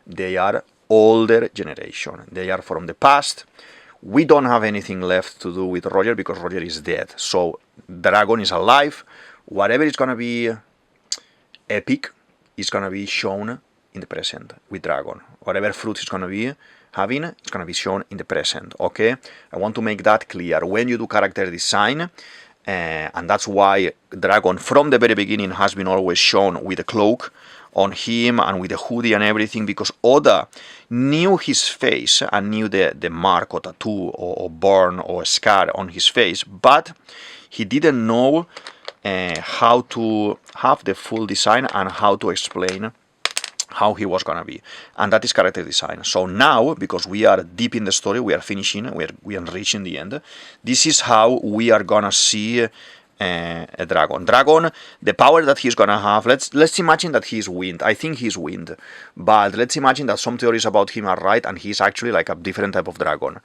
they are older generation. They are from the past. We don't have anything left to do with Roger because Roger is dead. So Dragon is alive. Whatever is gonna be epic is gonna be shown in the present with Dragon. Whatever fruit is gonna be having, it's gonna be shown in the present. Okay, I want to make that clear when you do character design, and that's why Dragon from the very beginning has been always shown with a cloak on him and with the hoodie and everything, because Oda knew his face and knew the mark or tattoo or burn or scar on his face, but he didn't know how to have the full design and how to explain how he was gonna be, and that is character design. So now, because we are deep in the story, we are finishing, we are reaching the end, this is how we are gonna see a dragon. Dragon, the power that he's gonna have, let's imagine that he's wind. I think he's wind, but let's imagine that some theories about him are right and he's actually like a different type of dragon,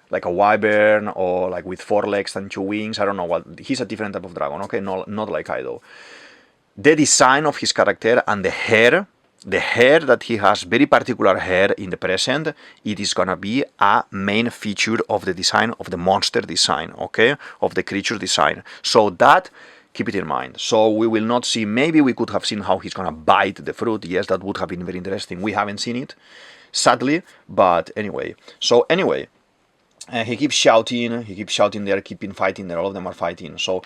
like a wyvern, or like with 4 legs and 2 wings. I don't know what, he's a different type of dragon. Okay, not like Kaido. The design of his character and the hair that he has, very particular hair in the present, it is gonna be a main feature of the design, of the monster design, okay, of the creature design. So that, keep it in mind. So we will not see, maybe we could have seen how he's gonna bite the fruit. Yes, that would have been very interesting. We haven't seen it, sadly, but anyway. So anyway, he keeps shouting there, keeping fighting there, all of them are fighting. So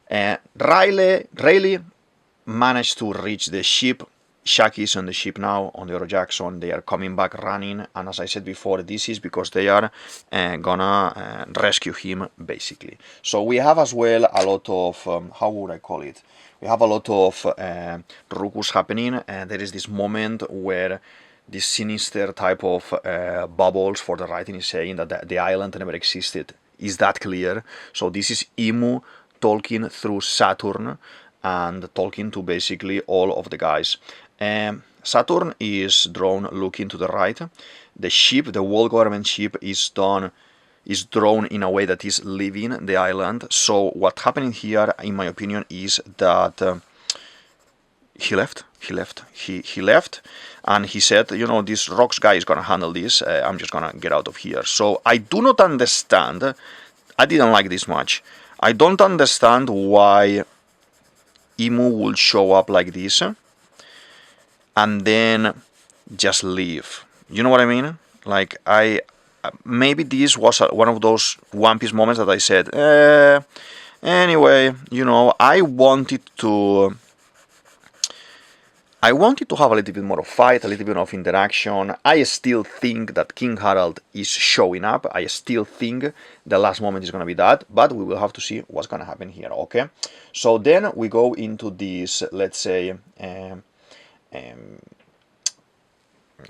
Rayleigh managed to reach the ship. Shaq is on the ship now, on the Oro Jackson. They are coming back running, and as I said before, this is because they are gonna rescue him, basically. So we have as well a lot of, how would I call it? We have a lot of rukus happening, and there is this moment where this sinister type of bubbles for the writing is saying that the island never existed. Is that clear? So this is Imu talking through Saturn and talking to basically all of the guys. Saturn is drawn looking to the right. The ship, the world government ship, is drawn in a way that is leaving the island. So what happening here, in my opinion, is that he left, and he said, you know, this Rocks guy is gonna handle this. I'm just gonna get out of here. So I do not understand. I didn't like this much. I don't understand why Imu will show up like this and then just leave. You know what I mean? Like, maybe this was one of those One Piece moments that I said, anyway, you know, I wanted to have a little bit more of fight, a little bit of interaction. I still think that King Harald is showing up. I still think the last moment is going to be that, but we will have to see what's going to happen here, okay? So then we go into this, let's say,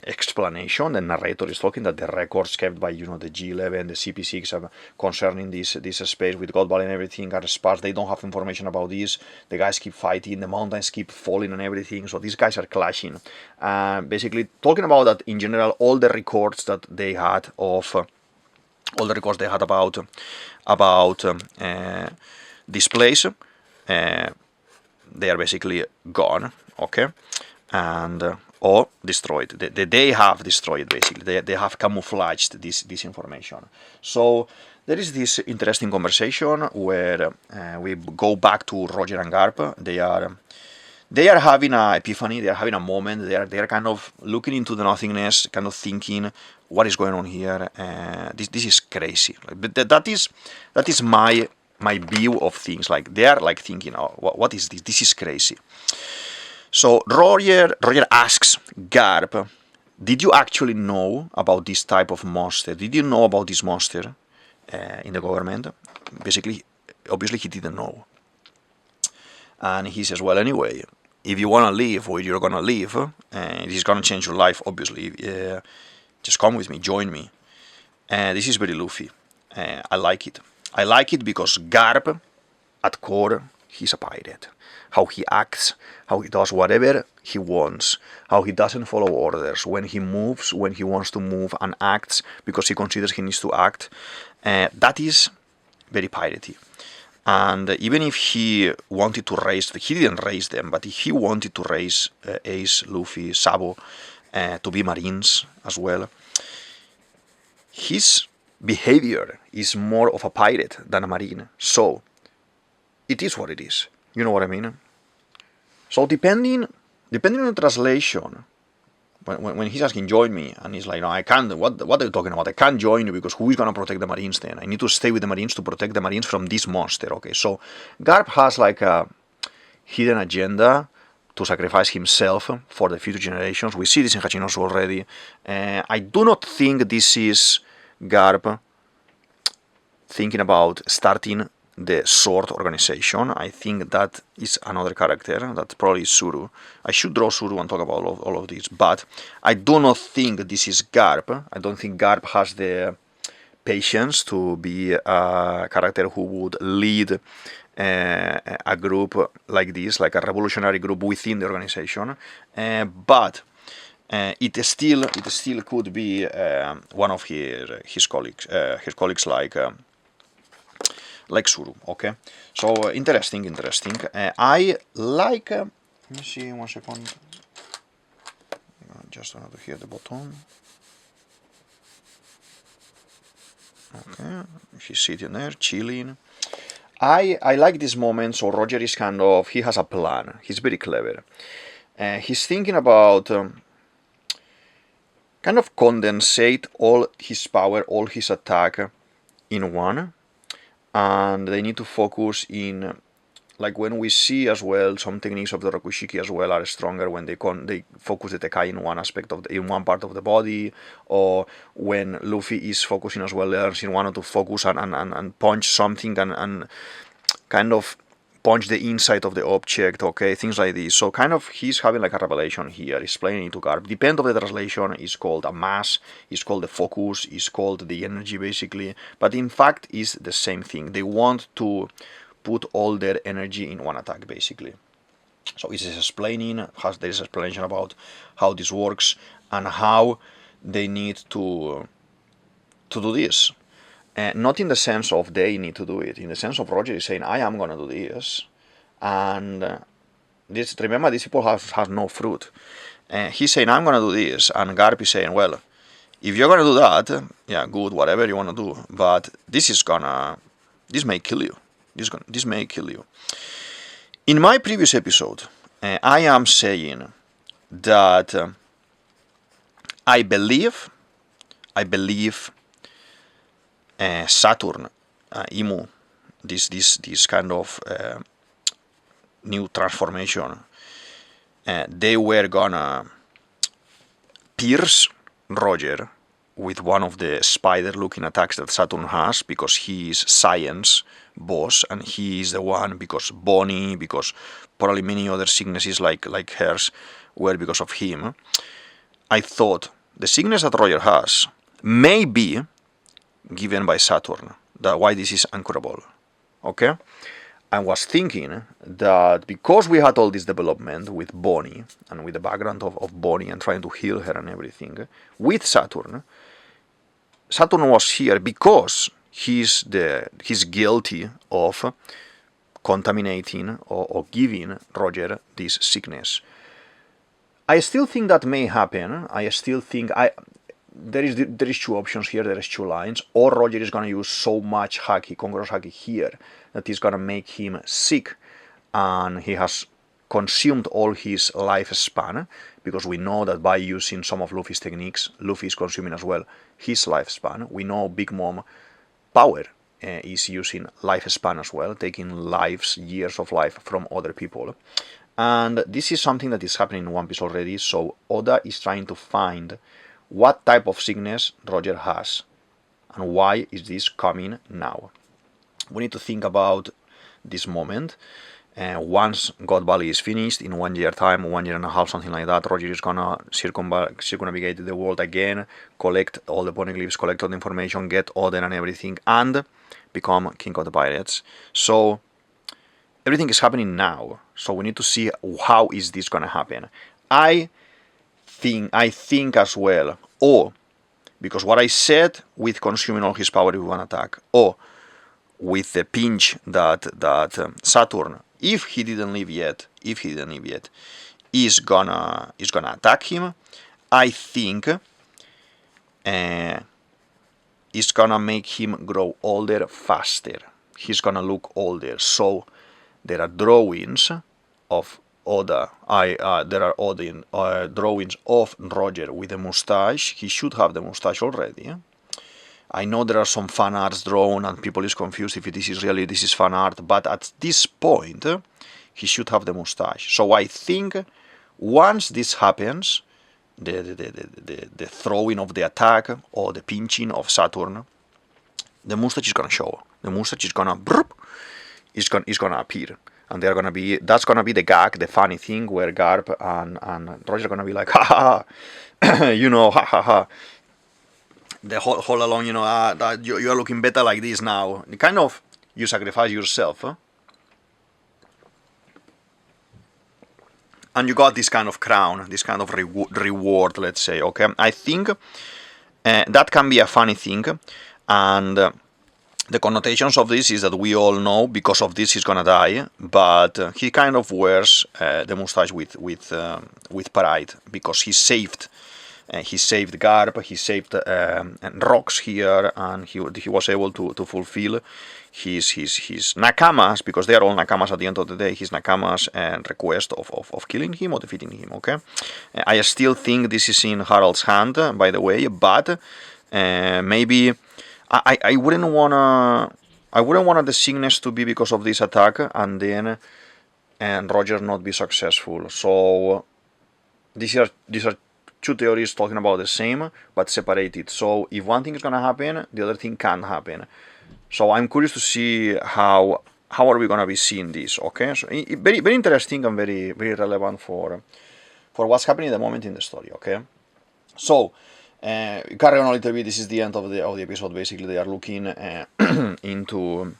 explanation. The narrator is talking that the records kept by, you know, the G11, the CP6 concerning this space with God Valley and everything are sparse. They don't have information about this. The guys keep fighting, the mountains keep falling and everything, so these guys are clashing. Basically talking about that in general, all the records that they had of about this place, they are basically gone, okay? And or destroyed. They have destroyed, basically. They have camouflaged this information. So there is this interesting conversation where we go back to Roger and Garp. They are having an epiphany. They are having a moment. They are kind of looking into the nothingness, kind of thinking, what is going on here? This is crazy. But that is my view of things. Like they are like thinking, oh, what is this? This is crazy. So Roger asks Garp, did you actually know about this type of monster? Did you know about this monster in the government? Basically, obviously he didn't know. And he says, well, anyway, if you want to live where you're going to live, it is going to change your life, obviously. Just come with me, join me. This is very Luffy. I like it. I like it because Garp, at core, he's a pirate. How he acts, how he does whatever he wants, how he doesn't follow orders, when he moves, when he wants to move, and acts because he considers he needs to act. That is very piratey. And even if he wanted to raise, he didn't raise them, but if he wanted to raise Ace, Luffy, Sabo to be Marines as well, his behavior is more of a pirate than a Marine. So it is what it is. You know what I mean? So depending on the translation, when he's asking join me, and he's like, no, I can't, what are you talking about? I can't join you because who is going to protect the Marines then? I need to stay with the Marines to protect the Marines from this monster. Okay, so Garp has like a hidden agenda to sacrifice himself for the future generations. We see this in Hachinosu already. I do not think this is Garp thinking about starting the sword organization. I think that is another character. That probably is Suru. I should draw Suru and talk about all of this, but I do not think this is Garp. I don't think Garp has the patience to be a character who would lead a group like this, like a revolutionary group within the organization. But it still could be one of his colleagues like Suru. Okay, so interesting. I like. Let me see 1 second. Just another here the bottom. Okay, he's sitting there chilling. I like this moment. So Roger is he has a plan. He's very clever. He's thinking about kind of condensate all his power, all his attack in one. And they need to focus in, like when we see as well, some techniques of the Rokushiki as well are stronger when they focus the Tekai in one aspect in one part of the body, or when Luffy is focusing as well, learns in one to focus and punch something and kind of punch the inside of the object, okay, things like this. So kind of he's having like a revelation here, explaining it to Garp. Depend of the translation is called a mass, is called the focus, is called the energy basically, but in fact is the same thing. They want to put all their energy in one attack basically. So it is explaining, there is explanation about how this works and how they need to do this. Not in the sense of they need to do it, in the sense of Roger is saying, I am going to do this. And remember, these people have no fruit. He's saying, I'm going to do this. And Garp is saying, well, if you're going to do that, yeah, good, whatever you want to do. But this may kill you. This may kill you. In my previous episode, I am saying that I believe Saturn, Imu, this kind of new transformation, they were gonna pierce Roger with one of the spider-looking attacks that Saturn has, because he is science boss, and he is the one because Bonnie, because probably many other sicknesses like hers were because of him. I thought the sickness that Roger has may be given by Saturn, that why this is incurable. Okay? I was thinking that because we had all this development with Bonnie, and with the background of Bonnie and trying to heal her and everything, with Saturn was here because he's guilty of contaminating or giving Roger this sickness. I still think that may happen. I still think there is two options here. There is two lines. Or Roger is gonna use so much haki, Conqueror's haki here, that is gonna make him sick, and he has consumed all his lifespan, because we know that by using some of Luffy's techniques, Luffy is consuming as well his lifespan. We know Big Mom power is using lifespan as well, taking lives, years of life from other people. And this is something that is happening in One Piece already, so Oda is trying to find what type of sickness Roger has, and why is this coming now. We need to think about this moment. Once God Valley is finished, in 1 year time, 1 year and a half, something like that, Roger is gonna circumnavigate the world again, collect all the poneglyphs, collect all the information, get Oden and everything, and become King of the Pirates. So everything is happening now. So we need to see how is this gonna happen. I think as well, because what I said with consuming all his power with one attack, with the pinch that Saturn, if he didn't leave yet, is gonna attack him, I think it's gonna make him grow older faster. He's gonna look older. So there are drawings of Oda. There are drawings of Roger with a mustache. He should have the mustache already. I know there are some fan arts drawn and people is confused if this is fan art, but at this point he should have the mustache. So I think once this happens, the throwing of the attack or the pinching of Saturn, the mustache is gonna show. The mustache is gonna appear, and that's gonna be the gag, the funny thing where Garp and Roger are gonna be like, ha ha, you know, ha ha ha. The whole along, you know, that you are looking better like this now. Kind of, you sacrifice yourself, and you got this kind of crown, this kind of reward, let's say. Okay, I think that can be a funny thing, and the connotations of this is that we all know because of this he's gonna die, but he kind of wears the mustache with pride, because he saved Garp, he saved Rocks here, and he was able to fulfill his nakamas, because they are all nakamas at the end of the day, his nakamas request of killing him or defeating him. Okay, I still think this is in Harald's hand, by the way, but maybe I wouldn't wanna the sickness to be because of this attack and then Roger not be successful. So these are two theories talking about the same but separated. So if one thing is gonna happen, the other thing can't happen. So I'm curious to see how are we gonna be seeing this. Okay, so very very interesting and very very relevant for what's happening at the moment in the story. Okay, so carry on a little bit. This is the end of the episode. Basically, they are looking into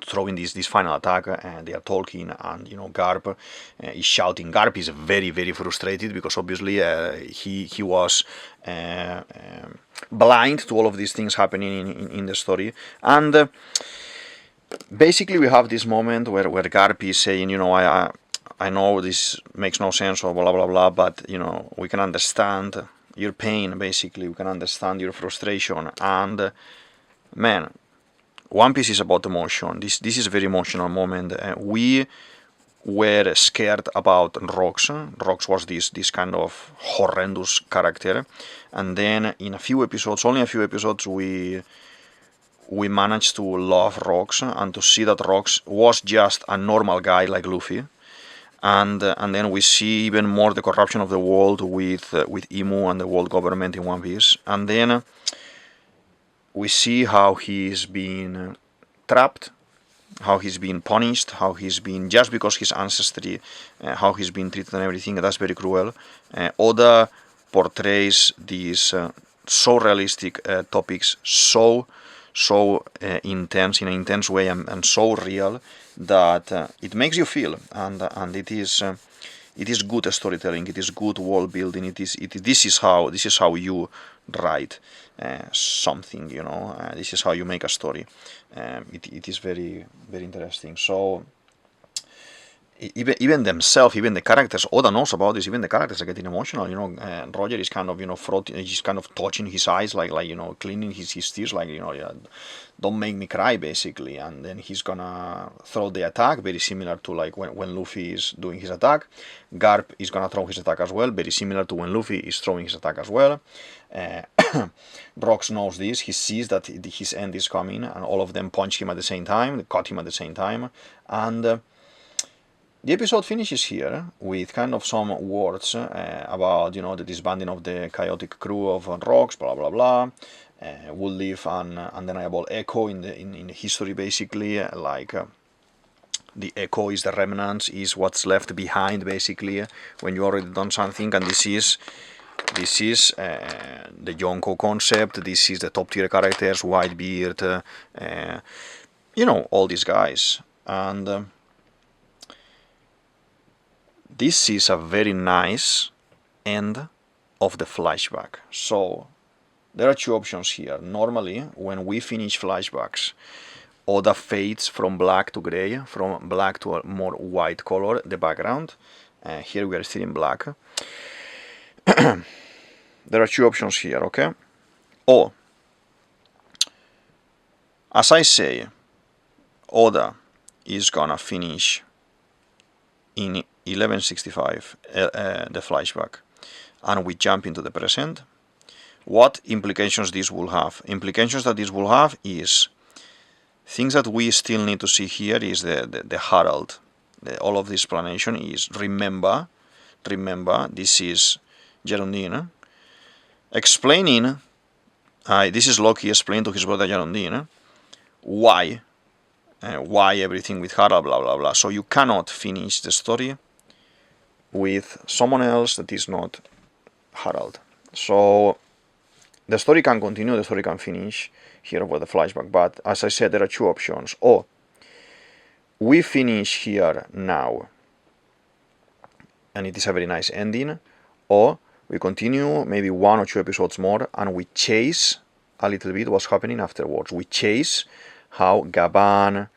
throwing this final attack, and they are talking, and you know, Garp is shouting. Garp is very very frustrated because obviously he was blind to all of these things happening in the story, and basically we have this moment where Garp is saying, you know, I know this makes no sense or blah blah blah, but you know, we can understand your pain. Basically, we can understand your frustration, and man, One Piece is about emotion. This is a very emotional moment. We were scared about Rocks. Rocks was this kind of horrendous character, and then in a few episodes, only a few episodes, we managed to love Rocks and to see that Rocks was just a normal guy like Luffy. And then we see even more the corruption of the world with Imu and the world government in One Piece, and then we see how he's been trapped, how he's been punished, how he's been, just because his ancestry, how he's been treated and everything. That's very cruel. Oda portrays these so realistic topics, so intense, in an intense way, and so real that it makes you feel, and it is good storytelling. It is good world building. This is how you write something. You know, this is how you make a story. It is very very interesting. So even themselves, even the characters, Oda knows about this, even the characters are getting emotional, you know. Roger is kind of, you know, he's kind of touching his eyes, like you know, cleaning his tears, like, you know, yeah, don't make me cry, basically. And then he's gonna throw the attack, very similar to like when Luffy is doing his attack. Garp is gonna throw his attack as well, very similar to when Luffy is throwing his attack as well. Rocks knows this, he sees that his end is coming, and all of them punch him at the same time, they cut him at the same time, and the episode finishes here with kind of some words about, you know, the disbanding of the chaotic crew of Rocks, blah blah blah. Will leave an undeniable echo in the history, basically. The echo is the remnants, is what's left behind, basically, when you already done something. And this is the Yonko concept. This is the top tier characters, Whitebeard, you know, all these guys. And this is a very nice end of the flashback. So there are two options here. Normally, when we finish flashbacks, Oda fades from black to gray, from black to a more white color, the background. Here we are still in black. There are two options here, okay? Or, as I say, Oda is gonna finish in 1165 the flashback, and we jump into the present. What implications this will have? Implications that this will have is things that we still need to see here is the Herald. All of this explanation is remember, this is Gerundine explaining, this is Loki explaining to his brother Gerundine why everything with Herald, blah blah blah. So you cannot finish the story with someone else that is not Herald. So the story can continue, the story can finish here over the flashback, but as I said, there are two options. Or we finish here now, and it is a very nice ending, or we continue maybe 1 or 2 episodes more, and we chase a little bit what's happening afterwards. We chase how Gaban,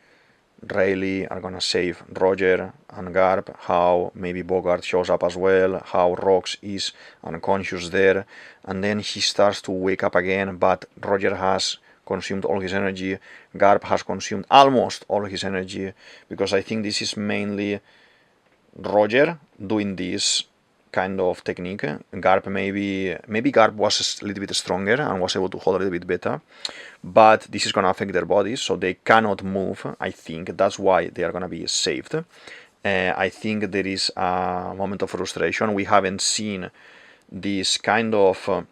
Rayleigh are gonna save Roger and Garp, how maybe Bogart shows up as well, how Rocks is unconscious there, and then he starts to wake up again, but Roger has consumed all his energy, Garp has consumed almost all his energy, because I think this is mainly Roger doing this kind of technique. Garp maybe Garp was a little bit stronger and was able to hold a little bit better, but this is going to affect their bodies, so they cannot move. I think that's why they are going to be saved. I think there is a moment of frustration. We haven't seen this kind of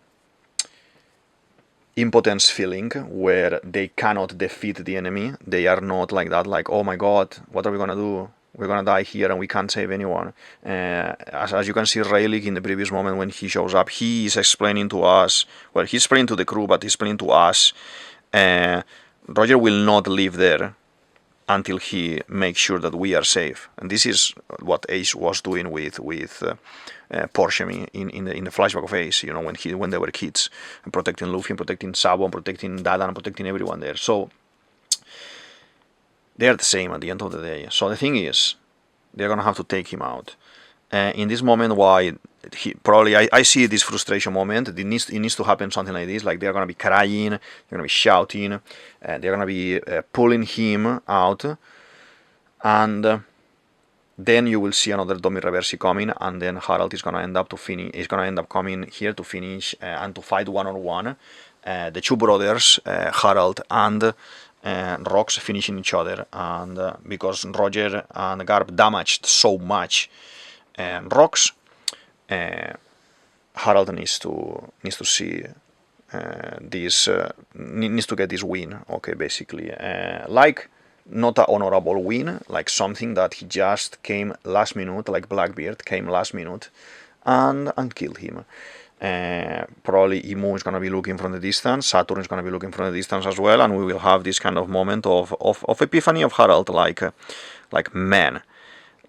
impotence feeling where they cannot defeat the enemy. They are not like that, like, oh my god, what are we going to do? We're gonna die here and we can't save anyone. As you can see, Rayleigh in the previous moment when he shows up, he is explaining to us, well, he's explaining to the crew, but he's explaining to us, Roger will not live there until he makes sure that we are safe. And this is what Ace was doing with Porshemi in the flashback of Ace, you know, when they were kids, and protecting Luffy, and protecting Sabo, and protecting Dada, and protecting everyone there. So they are the same at the end of the day. So the thing is, they're gonna have to take him out. In this moment, why he probably I see this frustration moment. It needs to happen something like this. Like they're gonna be crying, they're gonna be shouting, they're gonna be pulling him out, and then you will see another Domi Reversi coming, and then Herald is gonna end up coming here to finish and to fight one-on-one. The two brothers, Herald and Rocks, finishing each other, and because Roger and Garp damaged so much Rocks, Herald needs to see this, needs to get this win. Okay, basically, like not an honorable win, like something that he just came last minute, like Blackbeard came last minute and killed him. Probably Imu is going to be looking from the distance, Saturn is going to be looking from the distance as well, and we will have this kind of moment of epiphany of Herald, like man,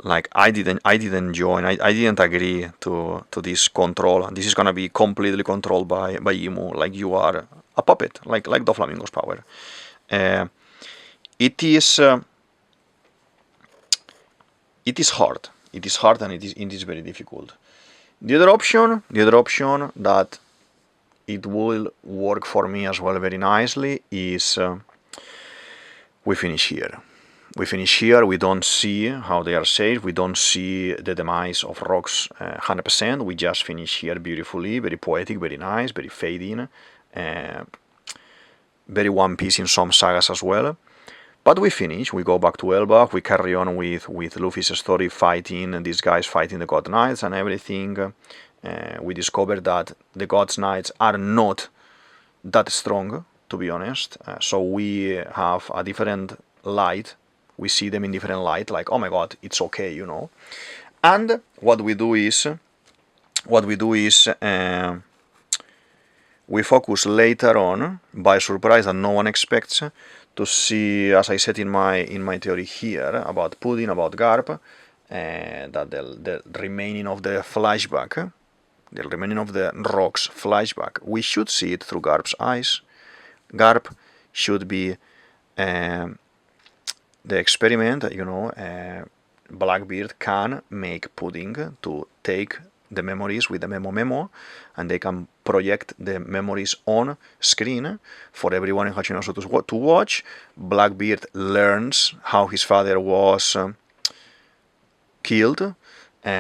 like I didn't join, I didn't agree to this control, and this is going to be completely controlled by Imu, like you are a puppet, like Doflamingo's power. It is it is hard. It is hard, and it is very difficult. The other option that it will work for me as well very nicely is we finish here. We finish here. We don't see how they are saved. We don't see the demise of rocks 100%. We just finish here beautifully, very poetic, very nice, very fading, very One Piece in some sagas as well. But we finish. We go back to Elbaf. We carry on with Luffy's story, fighting and these guys fighting the God Knights and everything. We discover that the God's Knights are not that strong, to be honest. So we have a different light. We see them in different light, like, oh my god, it's okay, you know. And what we do is we focus later on, by surprise that no one expects, to see, as I said in my theory here, about Pudding, about Garp, that the remaining of the flashback, the remaining of the rocks flashback, we should see it through Garp's eyes. Garp should be the experiment, you know. Blackbeard can make Pudding to take the memories with the memo, and they can project the memories on screen for everyone in Hachinosu to watch. Blackbeard learns how his father was killed,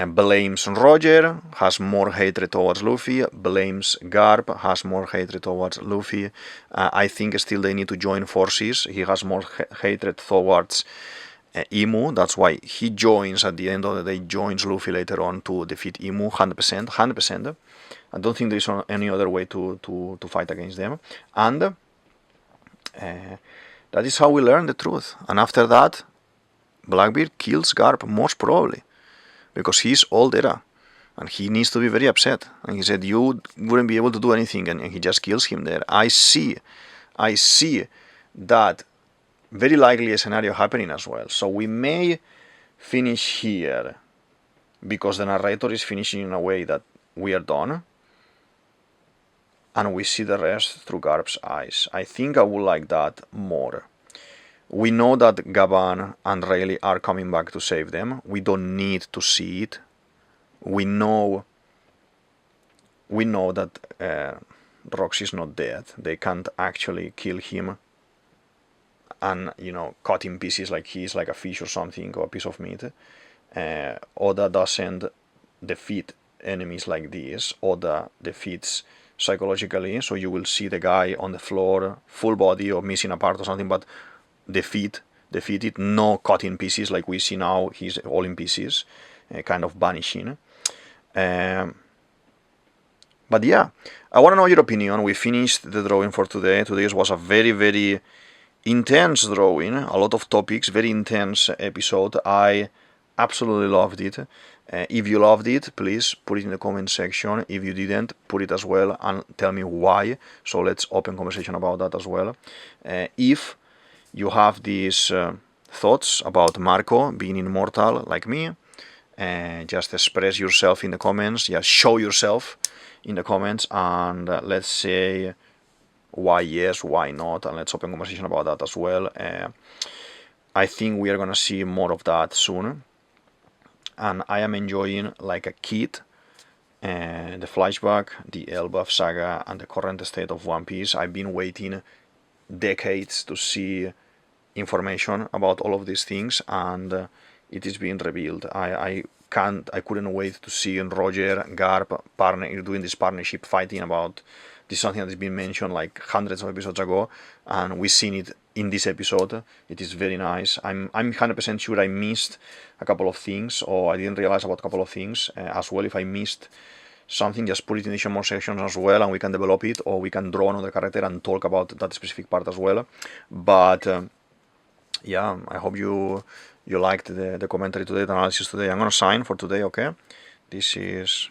blames Roger, has more hatred towards Luffy, blames Garp, has more hatred towards Luffy. I think still they need to join forces. He has more hatred towards Imu. That's why he joins at the end of the day, joins Luffy later on to defeat Imu 100%. I don't think there is any other way to fight against them. And that is how we learn the truth. And after that, Blackbeard kills Garp, most probably, because he's old era, and he needs to be very upset. And he said, you wouldn't be able to do anything, and he just kills him there. I see that very likely a scenario happening as well. So we may finish here, because the narrator is finishing in a way that we are done, and we see the rest through Garp's eyes. I think I would like that more. We know that Gavan and Rayleigh are coming back to save them. We don't need to see it. We know that Rox is not dead. They can't actually kill him and, you know, cut in pieces like he's like a fish or something, or a piece of meat. Oda doesn't defeat enemies like this. Oda defeats psychologically, so you will see the guy on the floor, full body or missing a part or something, but defeated, no cut in pieces like we see now. He's all in pieces, kind of vanishing. But yeah, I want to know your opinion. We finished the drawing for today. Today's was a very, very intense drawing, a lot of topics, very intense episode. I absolutely loved it. If you loved it, please put it in the comment section. If you didn't, put it as well and tell me why. So let's open conversation about that as well. If you have these thoughts about Marco being immortal like me, just express yourself in the comments. Just show yourself in the comments, and let's say why yes, why not, and let's open conversation about that as well. I think we are gonna see more of that soon, and I am enjoying like a kid the flashback, the Elbaf saga, and the current state of One Piece. I've been waiting decades to see information about all of these things, and it is being revealed. I couldn't wait to see Roger, Garp doing this partnership, fighting about this. Is something that has been mentioned like hundreds of episodes ago, and we've seen it in this episode. It is very nice. I'm 100% sure I missed a couple of things, or I didn't realize about a couple of things as well. If I missed something, just put it in the more sections as well, and we can develop it, or we can draw another character and talk about that specific part as well. But yeah, I hope you liked the commentary today, the analysis today. I'm gonna sign for today, okay? This is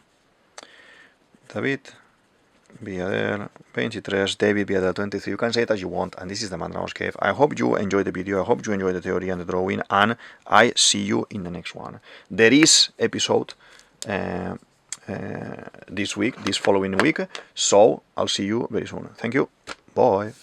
DavidViadel23, DavidViadel23. You can say it as you want, and this is the Mandrago's Cave. I hope you enjoyed the video. I hope you enjoyed the theory and the drawing, and I see you in the next one. There is episode this following week, so I'll see you very soon. Thank you. Bye.